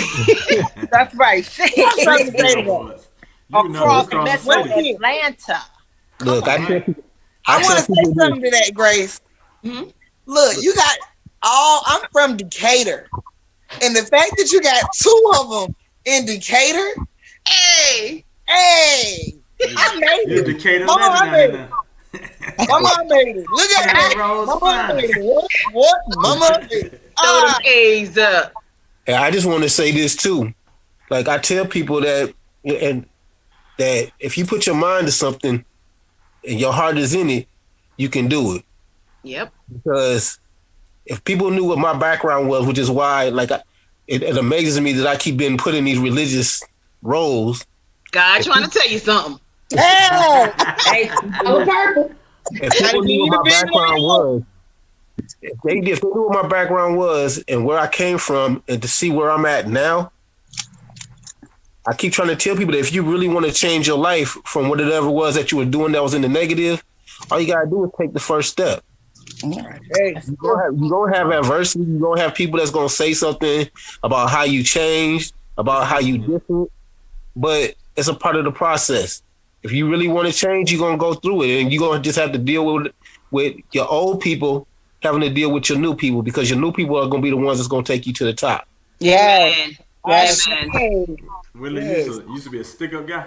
That's right. 6 billboards. Across Metro Atlanta. Look, I want to say something to that, Grace. Mm-hmm. Look, you got I'm from Decatur. And the fact that you got 2 of them in Decatur, hey, I made it. Decatur Mama, I made it. Mama, I made it. Look at that. Mama made it. What? Mama made it. Throw them A's up. And I just want to say this too. Like I tell people that if you put your mind to something and your heart is in it, you can do it. Yep. Because if people knew what my background was, which is why it amazes me that I keep being put in these religious roles. God trying to tell you something. Hey, purple. If people knew what my background was, if they knew what my background was and where I came from and to see where I'm at now, I keep trying to tell people that if you really want to change your life from whatever it was that you were doing that was in the negative, all you gotta do is take the first step. You're gonna have adversity. You're gonna have people that's gonna say something about how you changed, about how you different, but it's a part of the process. If you really want to change, you're gonna go through it, and you're gonna just have to deal with your old people having to deal with your new people, because your new people are gonna be the ones that's gonna take you to the top. Yeah. Yes. Willie used to be a stick-up guy.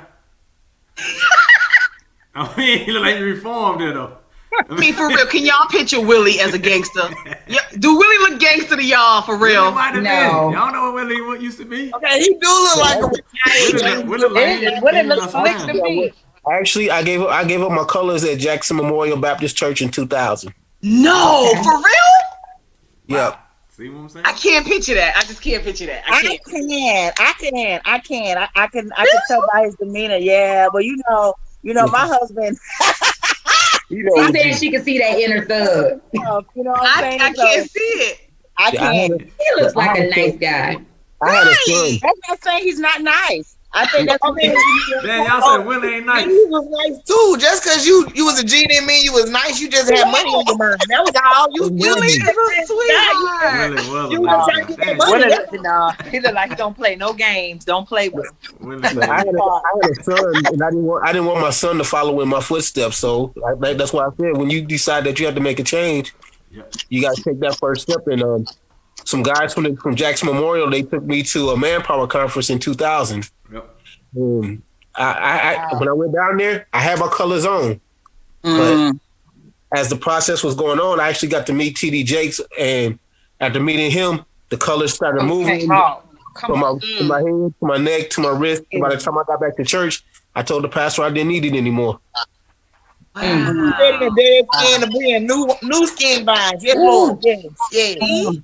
I mean, he look like he reformed it though. I mean, for real, can y'all picture Willie as a gangster? Yeah, do Willie look gangster to y'all, for real? No. Y'all know what Willie used to be? Okay, he do look like a Willie looks slick to me. Actually, I gave up my colors at Jackson Memorial Baptist Church in 2000. No, for real? Yep. See what I'm saying? I can't picture that. I just can't picture that. I can tell by his demeanor. Yeah, but you know, my husband. She said she could see that inner thug. You know what I'm saying? I can't see it. I can't. He looks like a nice guy. I had a son. That's not saying he's not nice. I think that's Man, y'all said Willie ain't nice. You was nice too. Just because you was a G didn't mean you was nice. You just had money on your mind. That was all you. Willie is a sweetheart. He look like he don't play no games. Don't play with him. I had a son, and I didn't want my son to follow in my footsteps. So that's why I said, when you decide that you have to make a change, you got to take that first step. And some guys from Jackson Memorial, they took me to a Manpower conference in 2000. Yep. When I went down there, I had my colors on, but as the process was going on, I actually got to meet TD Jakes, and after meeting him, the colors started moving from my hand to my neck to my wrist. And by the time I got back to church, I told the pastor I didn't need it anymore. You ready to dead skin to bring new skin vines? Yes, Lord. Yes.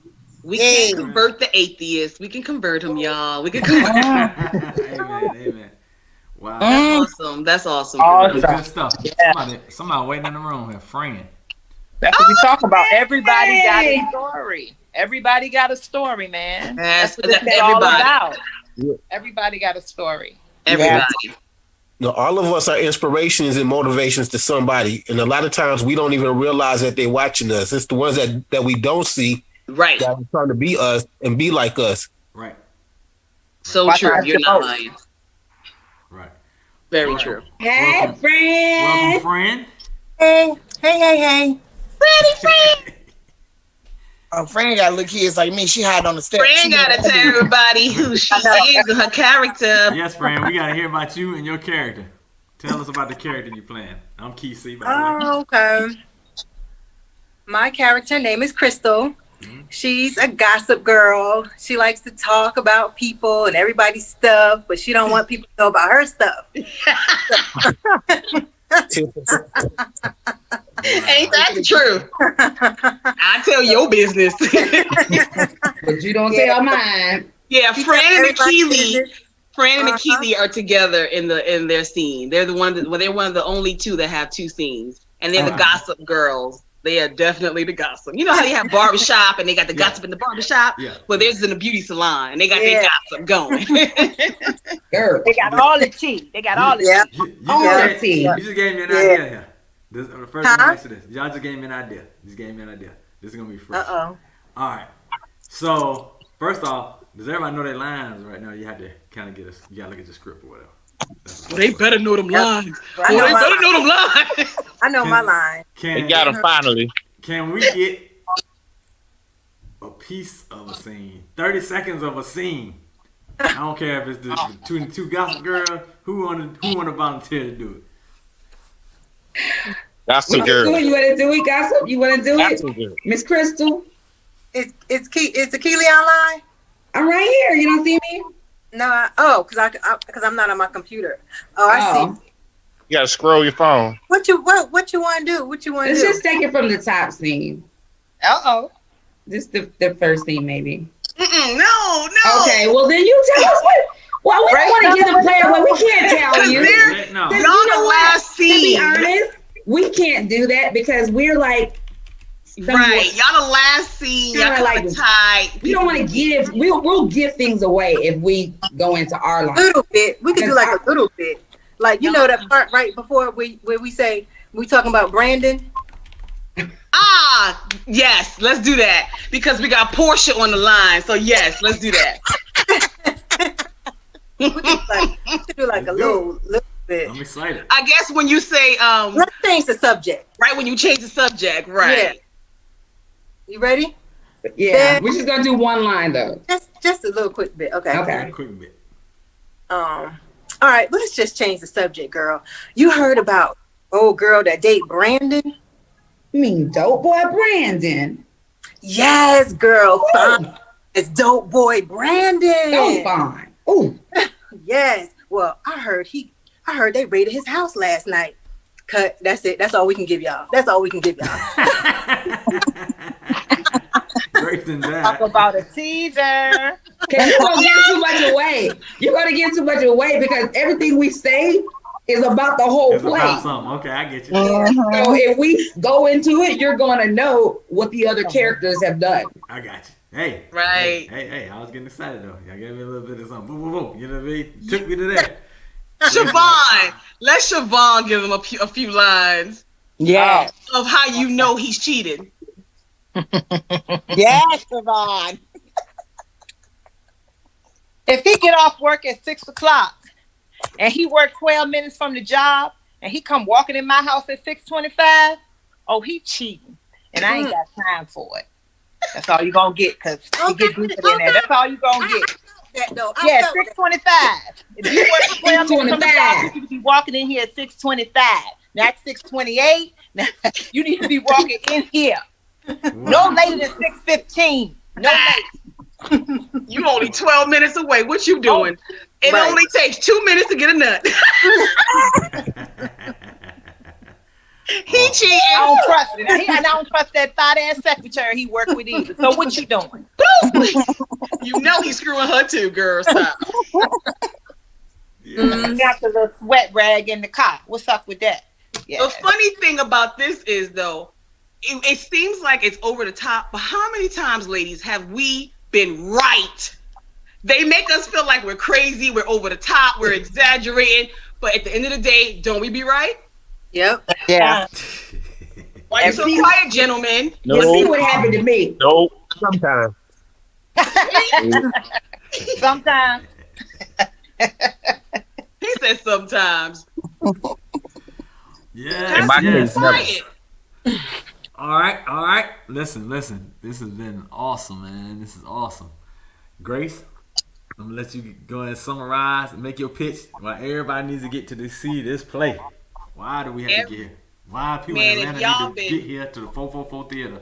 We can convert the atheists. We can convert them, y'all. We can convert. Amen. Wow. That's awesome. Good stuff. Yeah. Somebody waiting in the room here, friend. That's what we talk about. Everybody got a story. Everybody got a story, man. That's what it's all about. Yeah. Everybody got a story. Everybody. All of us are inspirations and motivations to somebody, and a lot of times we don't even realize that they're watching us. It's the ones that we don't see. Right. That are trying to be us and be like us. Right. So true. You're not lying. Right. Very true. Hey, friend. Welcome, friend. Hey. Friend. Friend got little kids like me. She hide on the steps. Friend gotta tell everybody who she is and her character. Yes, friend. We gotta hear about you and your character. Tell us about the character you playing. I'm KC, by the way. Okay. My character name is Crystal. She's a gossip girl. She likes to talk about people and everybody's stuff, but she don't want people to know about her stuff. Ain't that true? I tell your business. But you don't tell mine. Yeah, Fran and Keely are together in their scene. They're one of the only two that have two scenes, and they're the gossip girls. They are definitely the gossip. You know how they have barbershop and they got the gossip in the barbershop? Yeah. Well, there's in the beauty salon and they got their gossip going. Girl, they got all the tea. They got all the tea. You just gave me an idea here. This, the first one next to this. Y'all just gave me an idea. This is going to be fresh. Uh-oh. All right. So, first off, does everybody know their lines right now? You have to kind of get us. You got to look at the script or whatever. Well, they better know them lines. I know my line. They got them finally. Can we get a piece of a scene? 30 seconds of a scene. I don't care if it's the two gossip girls. Who want to volunteer to do it? Gossip girl. You want to do it, gossip? You want to do it, Miss Crystal? Is the Keely online? I'm right here. You don't see me? No, because I'm not on my computer. I see. You gotta scroll your phone. What you want to do? Let's just take it from the top scene. Just the first scene, maybe. No. Okay, well then you tell us what. Well, we don't want to give the player what we can't tell you. Y'all the last scene. To be honest, we can't do that because we're like. Right, y'all the last scene. Y'all like tight. We don't want to give. We'll give things away if we go into our line. A little bit. We can do like a little bit. Like you know that part right before where we say We talking about Brandon? Ah, yes, let's do that because we got Portia on the line. So yes, let's do that. We could do like a little bit. I'm excited. I guess when you say let's change the subject. Right when you change the subject, right? Yeah. You ready? Yeah, we're just gonna do one line though. Just a little quick bit. Okay. Okay. Quick bit. All right, let's just change the subject, girl. You heard about old girl that date Brandon? You mean dope boy Brandon? Yes, girl. Fine. It's dope boy Brandon. So fine. Ooh. Yes. Well, I heard they raided his house last night. Cut. That's it. That's all we can give y'all. That's all we can give y'all. Talk about a teaser. Cause you're gonna give too much away. You're gonna give too much away because everything we say is about the whole It's play. about something. Okay, I get you. So if we go into it, you're gonna know what the other characters have done. I got you. Hey. Right. Hey, I was getting excited though. Y'all gave me a little bit of something. Boom, boom, boom. You know what I mean? Took me to that. Siobhan, let Siobhan give him a few lines. Yeah. Of how you know he's cheated. Yes, Siobhan. If he get off work at 6 o'clock and he worked 12 minutes from the job and he come walking in my house at 6:25, oh, he cheating. And I ain't got time for it. That's all you gonna get because he get deeper than that. That's all you gonna get. Yeah, 6:25. If you work 12 minutes from the job, you need to be walking in here at 6:25. Not 6:28. Now you need to be walking in here. No later than 6:15. No later. You only 12 minutes away. What you doing? It only takes 2 minutes to get a nut. He cheating. I don't trust it. I don't trust that thought ass secretary he worked with either. So what you doing? You know he's screwing her too, girl. Stop. Got the little sweat rag in the car. What's up with that? Yeah. The funny thing about this is though, it seems like it's over the top, but how many times, ladies, have we been right? They make us feel like we're crazy, we're over the top, we're exaggerating, but at the end of the day, don't we be right? Yep. Yeah. Why are you so quiet, gentlemen? You see what happened to me. Nope. Sometimes. Sometimes. He said sometimes. Yes, In my yes. case, never. All right. Listen. This has been awesome, man. This is awesome. Grace, I'm gonna let you go ahead and summarize and make your pitch. Why everybody needs to get to see this play. Why do we have to get here? Why people in Atlanta need to get here to the 444 Theater?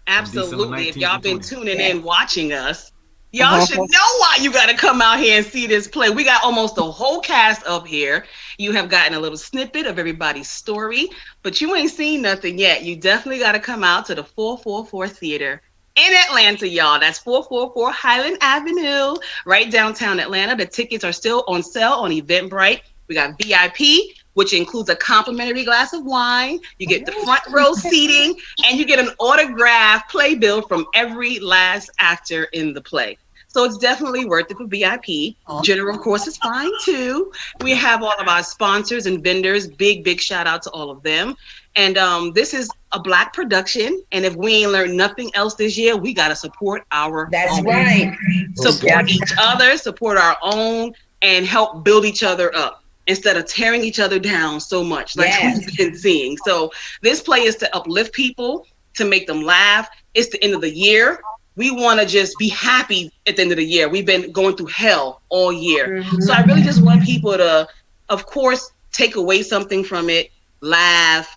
Absolutely. If y'all been tuning in, watching us, y'all should know why you got to come out here and see this play. We got almost the whole cast up here. You have gotten a little snippet of everybody's story, but you ain't seen nothing yet. You definitely got to come out to the 444 Theater in Atlanta, y'all. That's 444 Highland Avenue, right downtown Atlanta. The tickets are still on sale on Eventbrite. We got VIP, which includes a complimentary glass of wine. You get the front row seating, and you get an autographed playbill from every last actor in the play. So it's definitely worth it for VIP. General, of course, is fine too. We have all of our sponsors and vendors. Big shout out to all of them. And this is a Black production. And if we ain't learned nothing else this year, we got to support our own. Right. Support each other, support our own, and help build each other up, instead of tearing each other down so much like we've been seeing. So this play is to uplift people, to make them laugh. It's the end of the year. We want to just be happy at the end of the year. We've been going through hell all year. So I really just want people to, of course, take away something from it, laugh,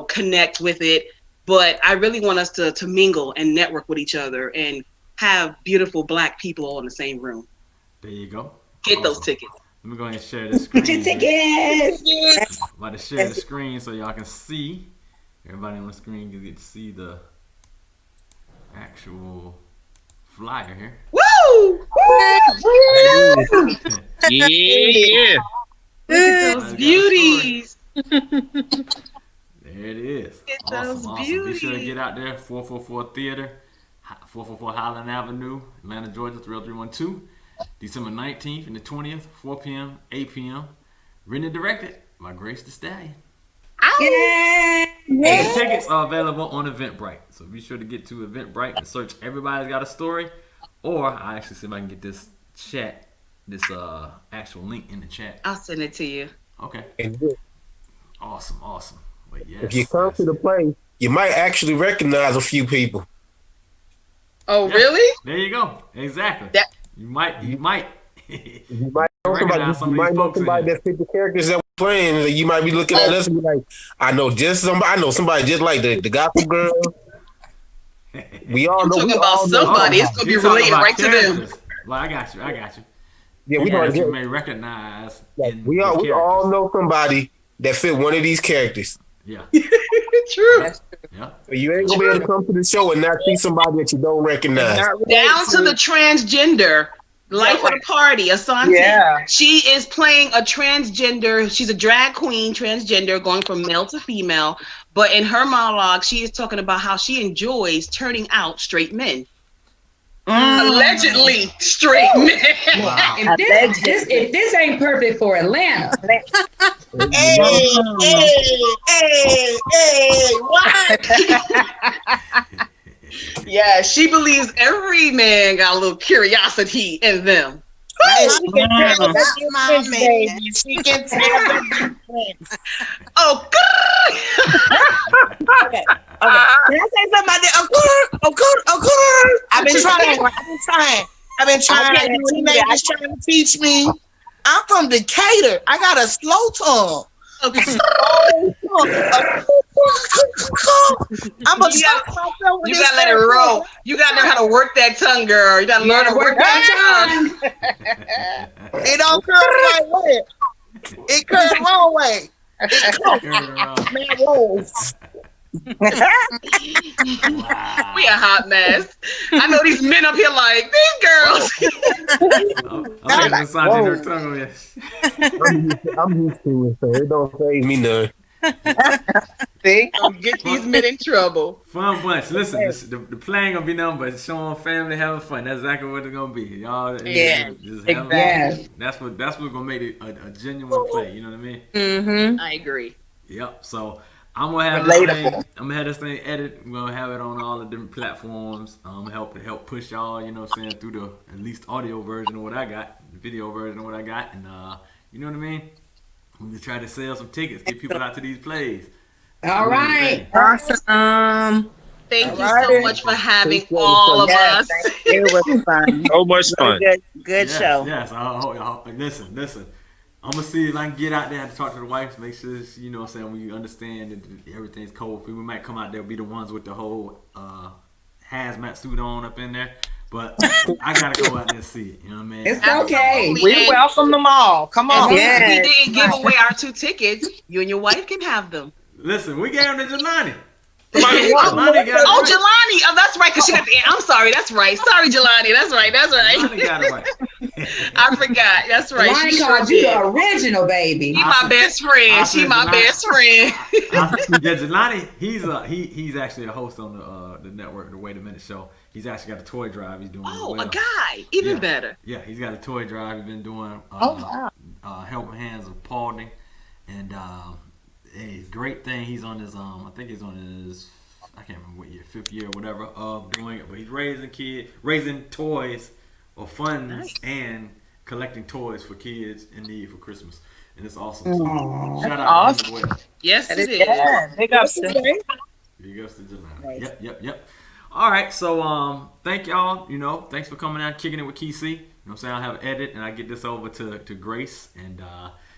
connect with it. But I really want us to mingle and network with each other and have beautiful Black people all in the same room. There you go. Get those tickets. Let me go ahead and share the screen. Get your tickets. I'm about to share the screen so y'all can see. Everybody on the screen can get to see the actual flyer here. Woo! Yeah. Look at those beauties. There it is. Awesome. Be sure to get out there. 444 Theater, 444 Highland Avenue, Atlanta, Georgia, 30312. December 19th and the 20th, 4 p.m., 8 p.m. Written and directed by Grace the Stallion. Ow! Yeah. And the tickets are available on Eventbrite. So be sure to get to Eventbrite and search Everybody's Got a Story. Or I actually see if I can get this chat, this actual link in the chat. I'll send it to you. Okay. Awesome. But yes, if you come to the place, you might actually recognize a few people. Oh, really? There you go. Exactly. You might. You might know somebody that fit the characters that we're playing. And you might be looking at us and be like, I know somebody just like the gospel girl. We all know. Talking about somebody. It's gonna be related right to them. Well, I got you. Yeah, we gonna you may recognize. We all know somebody that fit one of these characters. Yeah. True. Yeah. You ain't gonna be able to come to the show and not see somebody that you don't recognize. Down to the transgender. Life of the Party, Asante. Yeah. She is playing a transgender. She's a drag queen, transgender, going from male to female. But in her monologue, she is talking about how she enjoys turning out straight men. Allegedly straight men. Wow. If this ain't perfect for Atlanta. What? Yeah, she believes every man got a little curiosity in them. She can tell Oh, okay. Can I say something about that? Of course. I've been trying. Teenagers trying to teach me. I'm from Decatur. I got a slow tongue. Okay. I'm a you gotta let it roll. You gotta learn how to work that tongue, girl. You gotta learn to work that tongue. It don't curl the right way. It curls the wrong way. It rolls. We a hot mess. I know these men up here like these girls. I'm used to it, so it don't phase me none. See, get these men in trouble. Fun bunch. Listen, the play ain't gonna be nothing but showing family having fun. That's exactly what it's gonna be. Y'all, just exactly. That's what gonna make it a genuine play. You know what I mean? Mm-hmm. I agree. Yep. So I'm gonna have this thing edited. We're gonna have it on all the different platforms. Help push y'all. You know what I'm saying, through the at least audio version of what I got, the video version of what I got, and you know what I mean. We can try to sell some tickets, get people out to these plays. All right. Awesome. Thank you so much for having all of us. It was fun. So much fun. Good show. Yes. Listen. I'm gonna see if I can get out there and talk to the wife, make sure she, you know what I'm saying, we understand that everything's cold. We might come out there, be the ones with the whole hazmat suit on up in there. But I gotta go out there and see it. You know what I mean? It's okay. We welcome them all. Come on. We didn't give away our 2 tickets. You and your wife can have them. Listen, we gave them to Jelani. Jelani. Oh, that's right. Cause she got the. I'm sorry. That's right. Sorry, Jelani. That's right. Jelani got it right. I forgot. That's right. Jelani called you the original baby. She my best friend. She my best friend. Jelani, he's actually a host on the network, the Wait a Minute show. He's actually got a toy drive. He's doing. Oh, a guy, even better. Yeah, he's got a toy drive. He's been doing. Helping Hands of Paulding, and a great thing. He's on his I think he's on his, I can't remember what year, 5th year or whatever of doing it. But he's raising toys or funds and collecting toys for kids in need for Christmas, and it's awesome. So, shout out to him as well. Yes, it is. Yeah, big ups to Jelani. Yep. All right, so thank y'all. You know, thanks for coming out, kicking it with KC. You know what I'm saying? I'll have an edit and I get this over to Grace, and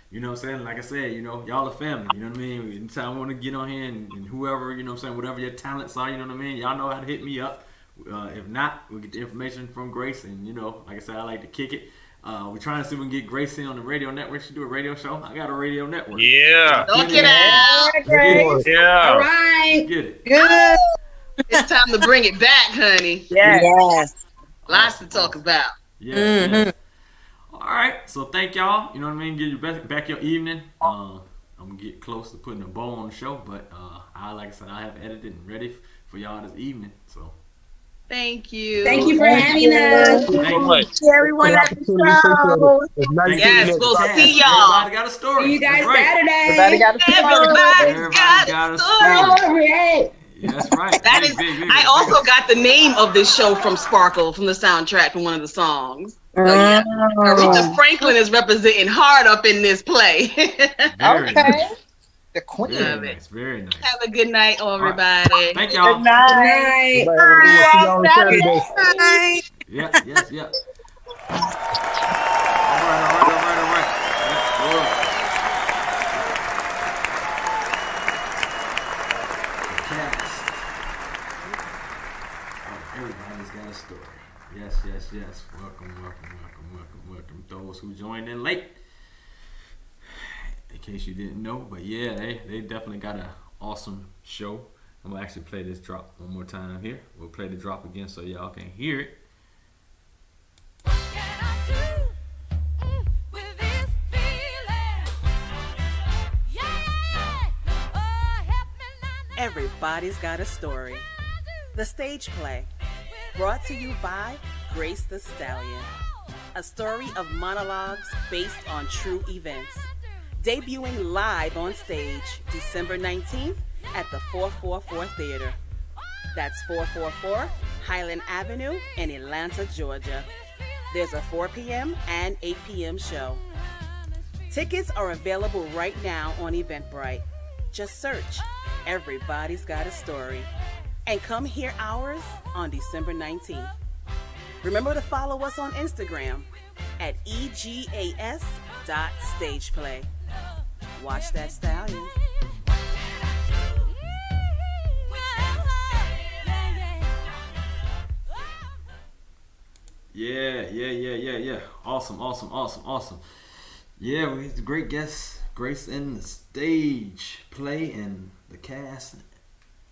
you know what I'm saying? Like I said, you know, y'all are family. You know what I mean? Anytime I want to get on here and whoever, you know what I'm saying, whatever your talents are, you know what I mean? Y'all know how to hit me up. If not, we'll get the information from Grace, and you know, like I said, I like to kick it. We're trying to see if we can get Grace in on the radio network. She do a radio show. I got a radio network. Yeah. Look it out, Grace. Yeah. All right. Get it. Good. It's time to bring it back, honey. Yes. Lots to talk about. Yes. All right. So thank y'all. You know what I mean? Get your back your evening. I'm gonna get close to putting a bow on the show, but like I said, I have edited and ready for y'all this evening. So Thank you. Thank you for having us. See everyone at the show. It's nice Yes, seeing we'll everybody. see y'all. Everybody got a story. See you guys That's right. Saturday. Everybody got a story. Everybody got a story. Story. That's right. That Big, is. big, big, I big. also got the name of this show from Sparkle, from the soundtrack, from one of the songs. So yeah, Aretha Franklin is representing hard up in this play. Very nice. The queen. Very nice. Very nice. Have a good night, everybody. Thank y'all. Good night. Good night. Everybody, we'll see y'all on Saturday. Yeah, yes, yeah. All right. Yeah, good. Cast. Oh, everybody's got a story. Yes. Welcome. Those who joined in late. In case you didn't know, but yeah, they definitely got an awesome show. I'm gonna actually play this drop one more time here. We'll play the drop again so y'all can hear it. Everybody's got a story. The stage play, brought to you by Grace the Stallion. A story of monologues based on true events. Debuting live on stage December 19th at the 444 Theater. That's 444 Highland Avenue in Atlanta, Georgia. There's a 4 p.m. and 8 p.m. show. Tickets are available right now on Eventbrite. Just search Everybody's Got a Story and come hear ours on December 19th. Remember to follow us on Instagram at egas.stageplay. Watch that stallion. Yeah. Awesome. Yeah, we had a great guest, Grace in the stage play and the cast.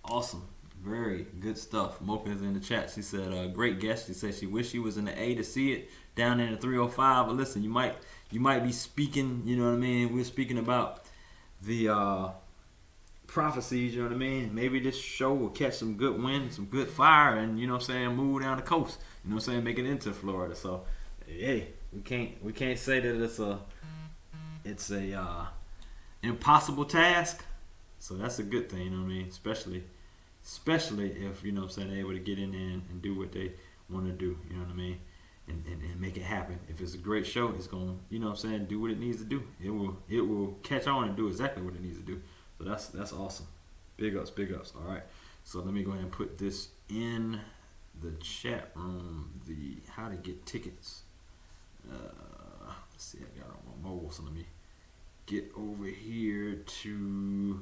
Awesome. Very good stuff. Mocha's in the chat. She said, great guest. She said she wished she was in the A to see it down in the 305. But listen, you might be speaking, you know what I mean? We're speaking about the prophecies, you know what I mean? Maybe this show will catch some good wind, some good fire, and you know what I'm saying, move down the coast. You know what I'm saying, make it into Florida. So hey, we can't say that it's a impossible task. So that's a good thing, you know what I mean? Especially if, you know what I'm saying, they're able to get in there and do what they want to do, you know what I mean? And make it happen. If it's a great show, it's going to, you know what I'm saying, do what it needs to do. It will catch on and do exactly what it needs to do. So that's awesome. Big ups. All right. So let me go ahead and put this in the chat room, the how to get tickets. Let's see, I got it on my mobile, so let me get over here to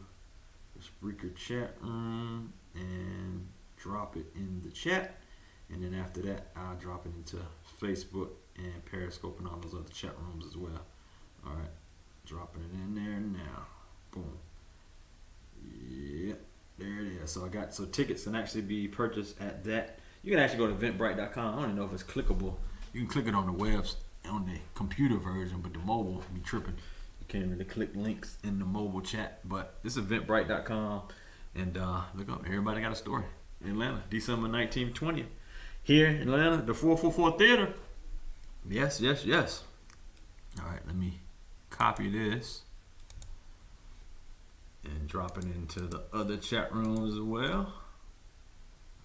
the Spreaker chat room and drop it in the chat. And then after that, I'll drop it into Facebook and Periscope and all those other chat rooms as well. All right, dropping it in there now. Boom. Yeah, there it is. So tickets can actually be purchased at that. You can actually go to eventbrite.com. I don't even know if it's clickable. You can click it on the webs on the computer version, but the mobile be tripping. You can't really click links in the mobile chat. But it's eventbrite.com, and look up. Everybody got a story. In Atlanta, December 19th, 20th. Here in Atlanta, the 444 Theater. Yes. All right, let me copy this and drop it into the other chat rooms as well.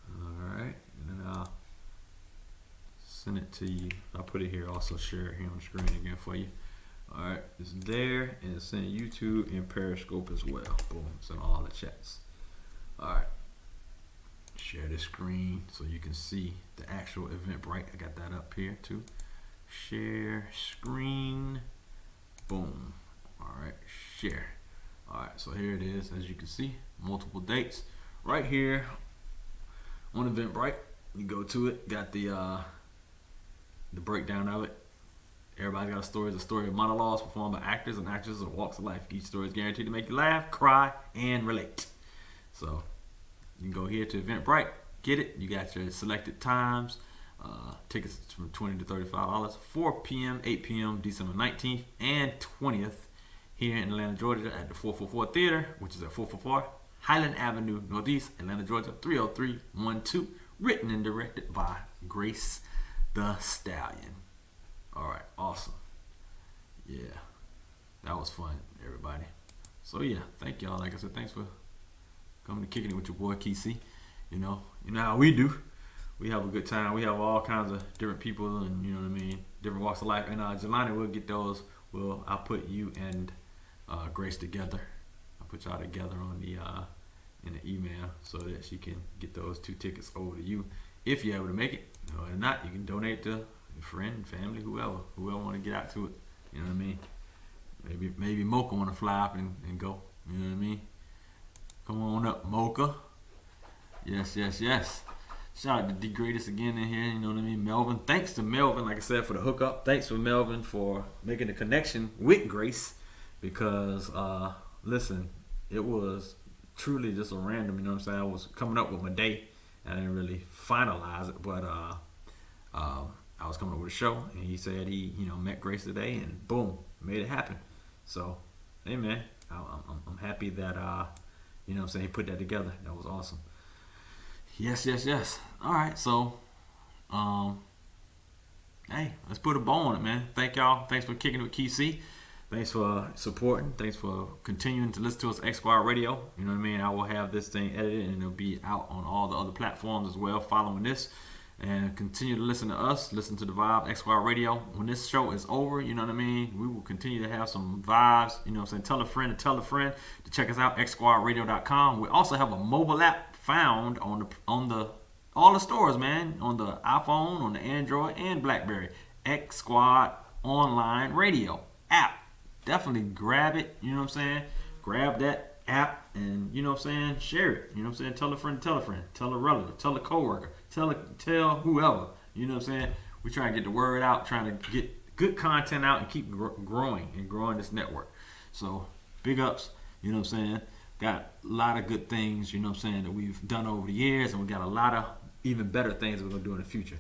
All right, and then I'll send it to you. I'll put it here, also share it here on the screen again for you. All right, it's there, and it's in YouTube and Periscope as well. Boom, it's in all the chats. All right. Share the screen so you can see the actual Eventbrite. I got that up here too. Share screen. Boom. All right, share. All right, so here it is. As you can see, multiple dates right here on Eventbrite. You go to it. Got the breakdown of it. Everybody got a story. It's a story of monologues performed by actors and actresses of walks of life. Each story is guaranteed to make you laugh, cry, and relate. So you can go here to Eventbrite, get it. You got your selected times. Tickets from $20 to $35. 4 p.m., 8 p.m., December 19th and 20th here in Atlanta, Georgia at the 444 Theater, which is at 444 Highland Avenue, Northeast, Atlanta, Georgia, 30312. written and directed by Grace the Stallion. All right, awesome. Yeah, that was fun, everybody. So yeah, thank y'all. Like I said, thanks for coming to Kicking It with your boy KC. You know how we do. We have a good time. We have all kinds of different people, and you know what I mean, different walks of life. And Jelani, we'll get those. I'll put you and Grace together. I'll put y'all together on the in the email so that she can get those 2 tickets over to you if you're able to make it. No, if not, you can donate to a friend, family, whoever want to get out to it. You know what I mean? Maybe Mocha want to fly up and go. You know what I mean? Come on up, Mocha. Yes. Shout out to D Greatest again in here. You know what I mean? Melvin. Thanks to Melvin, like I said, for the hookup. Thanks for Melvin for making the connection with Grace, because listen, it was truly just a random. You know what I'm saying? I was coming up with my day. I didn't really finalize it, but I was coming up with a show, and he said he met Grace today, and boom, made it happen. So, hey man, I'm happy that you know what I'm saying, he put that together. That was awesome. Yes. All right, so hey, let's put a bow on it, man. Thank y'all. Thanks for kicking it with KC. Thanks for supporting. Thanks for continuing to listen to us, X Squad Radio. You know what I mean? I will have this thing edited, and it'll be out on all the other platforms as well following this. And continue to listen to us, listen to the vibe, X Squad Radio. When this show is over, you know what I mean, we will continue to have some vibes. You know what I'm saying? Tell a friend to check us out, xsquadradio.com. We also have a mobile app found on all the stores, man, on the iPhone, on the Android, and BlackBerry. X Squad Online Radio app. Definitely grab it, you know what I'm saying? Grab that app and, you know what I'm saying, share it. You know what I'm saying? Tell a friend, tell a relative, tell a coworker, tell whoever. You know what I'm saying? We try to get the word out, trying to get good content out and keep growing this network. So big ups, you know what I'm saying? Got a lot of good things, you know what I'm saying, that we've done over the years, and we got a lot of even better things we're gonna do in the future.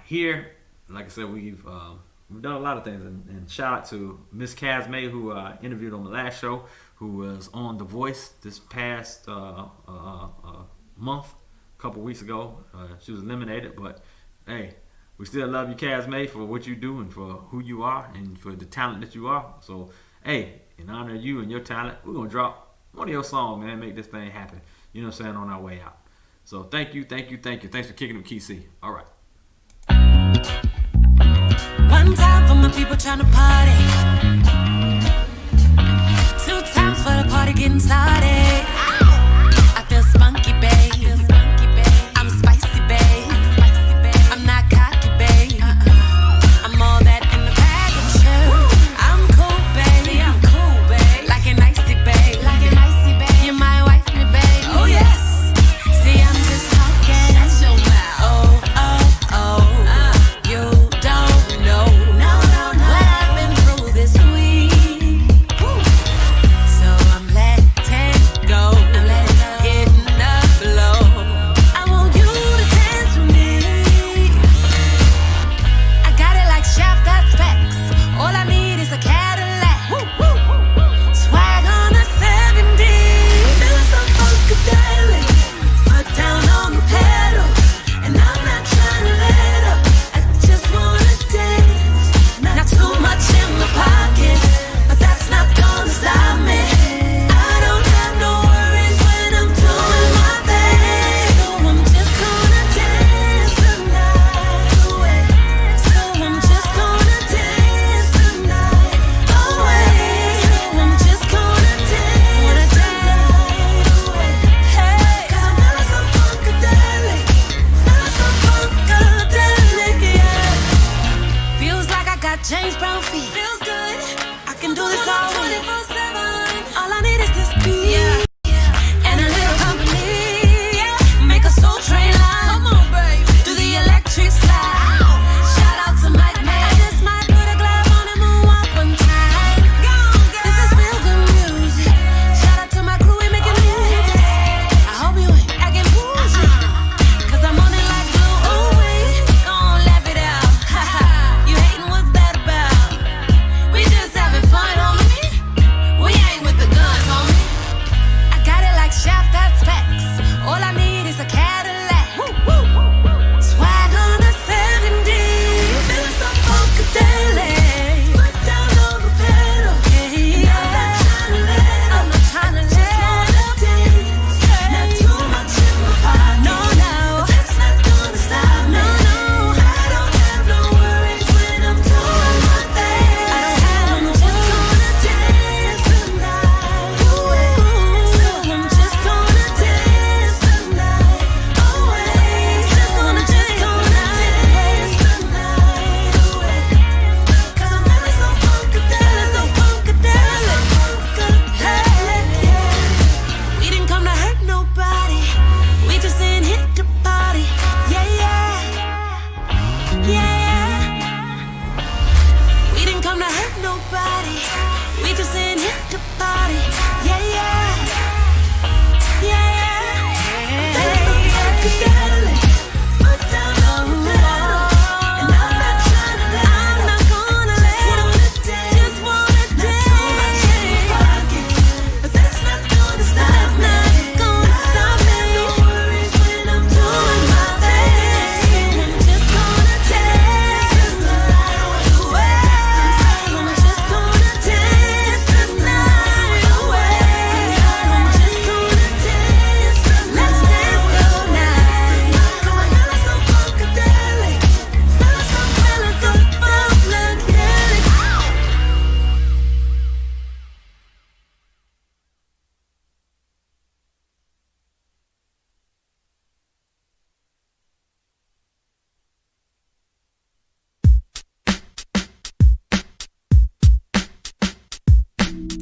Here, like I said, we've done a lot of things, and shout out to Miss Casmay, who I interviewed on the last show, who was on The Voice this past month, a couple weeks ago. She was eliminated, but hey, we still love you, Casmay, for what you do and for who you are and for the talent that you are. So hey, in honor of you and your talent, we're gonna drop one of your songs, man, make this thing happen. You know what I'm saying, on our way out. So thank you. Thanks for kicking it with KC. All right. One time for my people trying to party. 2 times for the party getting started. I feel spunky, babe. I'm spicy, babe. I'm not cocky, babe. I'm all that in the bag of chill. I'm cool, babe. Like an icy, babe. You might wife me, babe. Oh yes. See, I'm just talking. That's your mouth. Oh. You don't know what I've been through this week.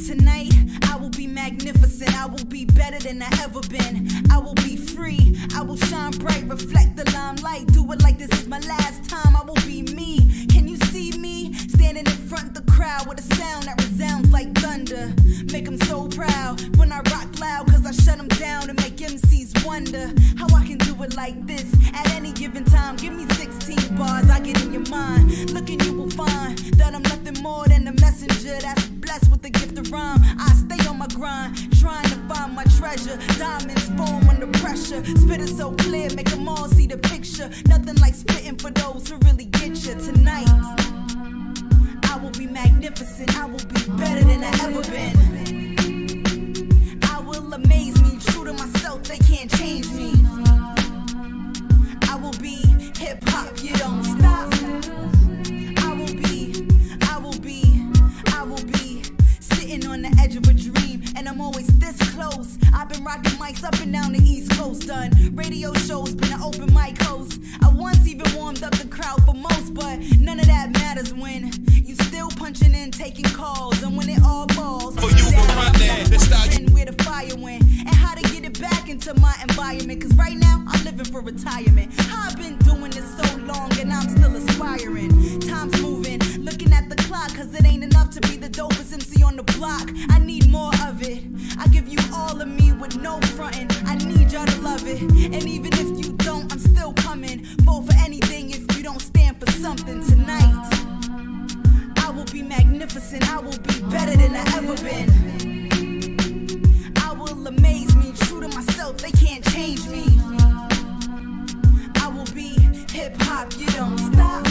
Tonight, I will be magnificent. I will be better than I ever been. I will be free. I will shine bright, reflect the limelight. Do it like this is my last time. I will be me. Can you see me? Standing in front of the crowd with a sound that resounds like thunder. Make them so proud when I rock loud, cause I shut them down and make MCs wonder how I can do it like this at any given time. Give me 16 bars, I get in your mind. Look and you will find that I'm nothing more than a messenger that's blessed with the gift of rhyme. I stay on my grind, trying to find my treasure. Diamonds form under pressure. Spit it so clear, make them all see the picture. Nothing like spitting for those who really get you. Tonight, I will be magnificent. I will be better than I ever been. I will amaze me, true to myself, they can't change me. I will be hip-hop, you don't stop. I will be sitting on the edge of a dream, and I'm always this close. I've been rocking mics up and down the East Coast, done radio shows, been an open mic host. I once even warmed up the crowd for most, but none of that matters when you still punching in, taking calls, and when it all falls, where the fire went, and how to get it back into my environment. Cause right now I'm living for retirement. I've been doing this so long, and I'm still aspiring. Time's moving, looking at the clock, cause it ain't enough to be the dopest MC on the block. I need more of it. I give you all of me with no frontin'. I need y'all to love it, and even if you don't, I'm still coming. Vote for anything if you don't stand for something. Tonight, I will be magnificent. I will be better than I ever been. I will amaze me, true to myself, they can't change me. I will be hip-hop, you don't stop.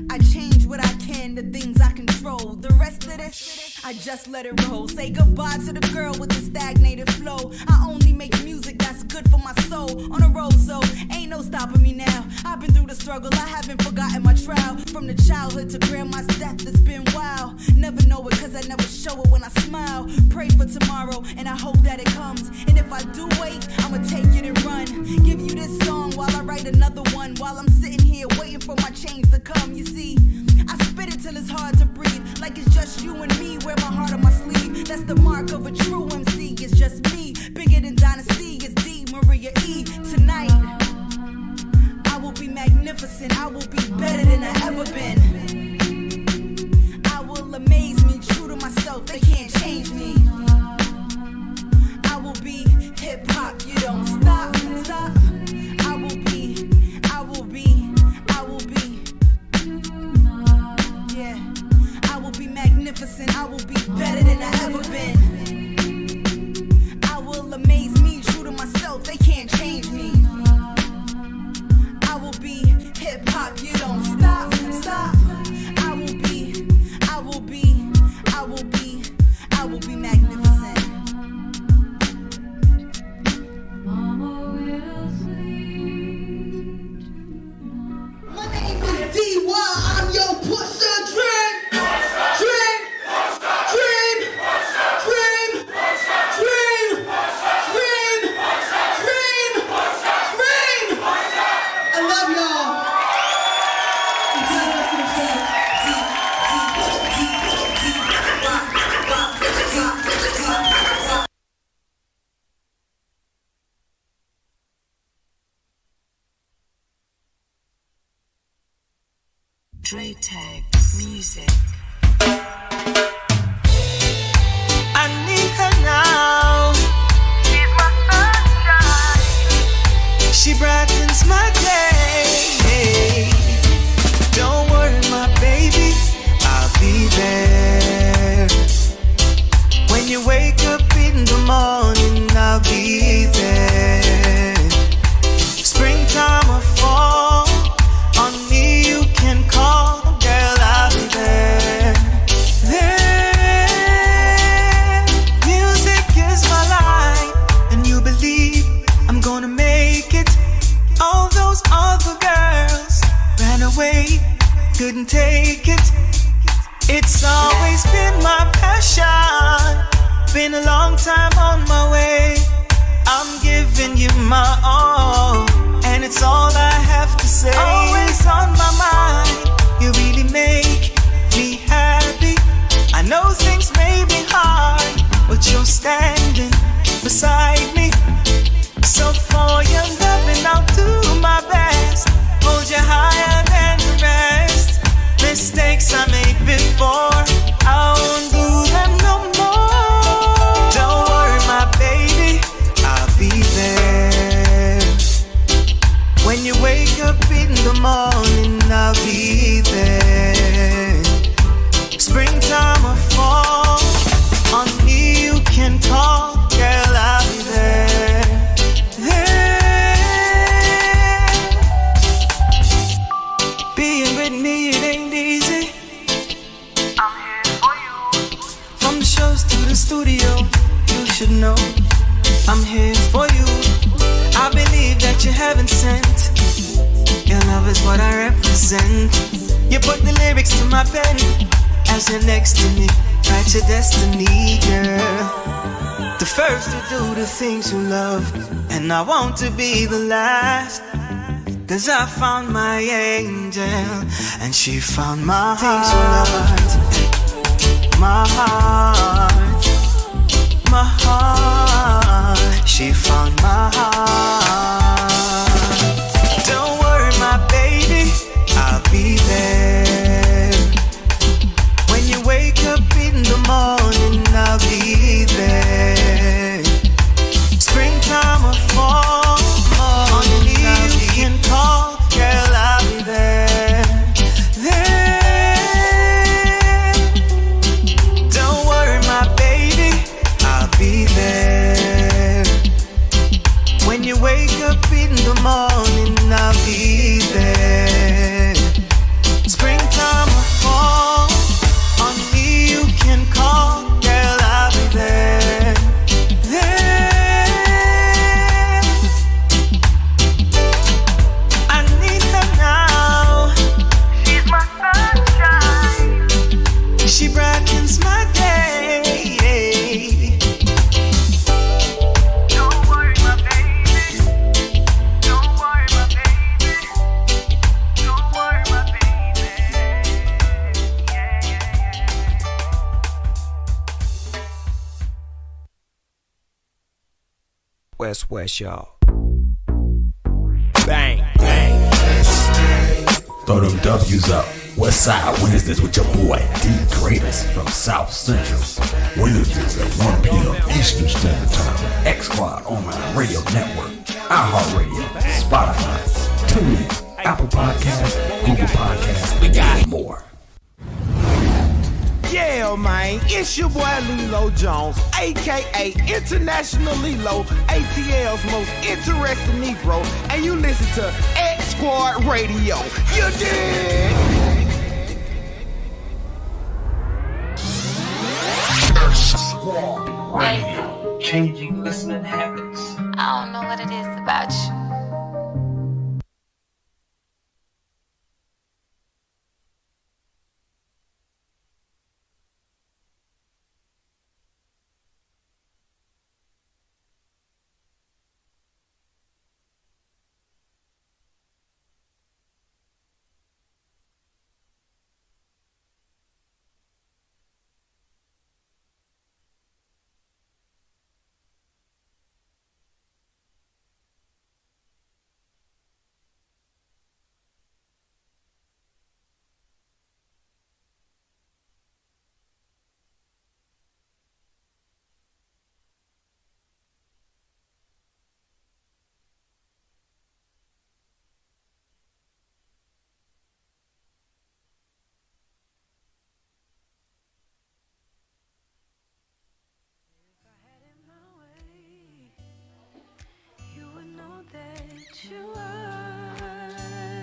I change what I can, the things I control. The rest of this, I just let it roll. Say goodbye to the girl with the stagnated flow. I only make music that's good for my soul. On the road, so ain't no stopping me now. I've been through the struggle, I haven't forgotten my trial. From the childhood to grandma's death, it's been wild. Never know it, cause I never show it when I smile. Pray for tomorrow, and I hope that it comes. And if I do wait, I'ma take it and run. Give you this song while I write another one. While I'm sitting here waiting for my change to come. You see, I spit it till it's hard to breathe, like it's just you and me. Wear my heart on my sleeve, that's the mark of a true MC. It's just me, bigger than Dynasty. It's D, Maria E. Tonight, I will be magnificent. I will be better than I ever been. I will amaze me, true to myself, they can't change me. I will be hip-hop, you don't stop, stop. I will be, yeah. I will be magnificent, I will be better than I ever been. I will amaze me, true to myself, they can't change me. I will be hip-hop, you don't stop, stop. I will be magnificent. My name is D.Y. I'm your pusher, dream. Dream. Dream. Dream. Dream. Dream. Dream. Dream. I love y'all. Dre Tag Music. I need her now. She's my sunshine. She brightens my day. Don't worry, my baby, I'll be there. When you wake up in the morning, I'll be there. Springtime or fall, on me you can call, girl, I'll be there. There, music is my life, and you believe I'm gonna make it. All those other girls ran away, couldn't take it. It's always been my passion, been a long time on my way. I'm giving you my all, and it's all I have to say. Always on my mind, you be studio, you should know I'm here for you. I believe that you're heaven sent. Your love is what I represent. You put the lyrics to my pen as you're next to me. Write your destiny, girl. The first to do the things you love, and I want to be the last. 'Cause I found my angel, and she found my heart. My heart, my heart. She found my heart. Don't worry, my baby, I'll be there. When you wake up in the morning, I'll be there. Springtime or fall, on your knees you can call, girl, I'll be there. There. Don't worry, my baby, I'll be there. When you wake up in the morning, I'll be there. Springtime or fall, on me you can call, girl, I'll be there. There. I need her now. She's my sunshine. She brightens my day. Don't worry, my baby. Don't worry, my baby. Don't worry, my baby. West, y'all. Bang, bang. Throw them W's up. West Side Wednesdays with your boy D Greatest from South Central. Wednesdays at 1 p.m. Eastern Standard Time. X Squad Online Radio Network, iHeartRadio, Spotify, TuneIn, Apple Podcasts, Google Podcasts, we got more. Yeah, man, it's your boy Lilo Jones, aka International Lilo, ATL's most interesting Negro, and you listen to X Squad Radio. You dig?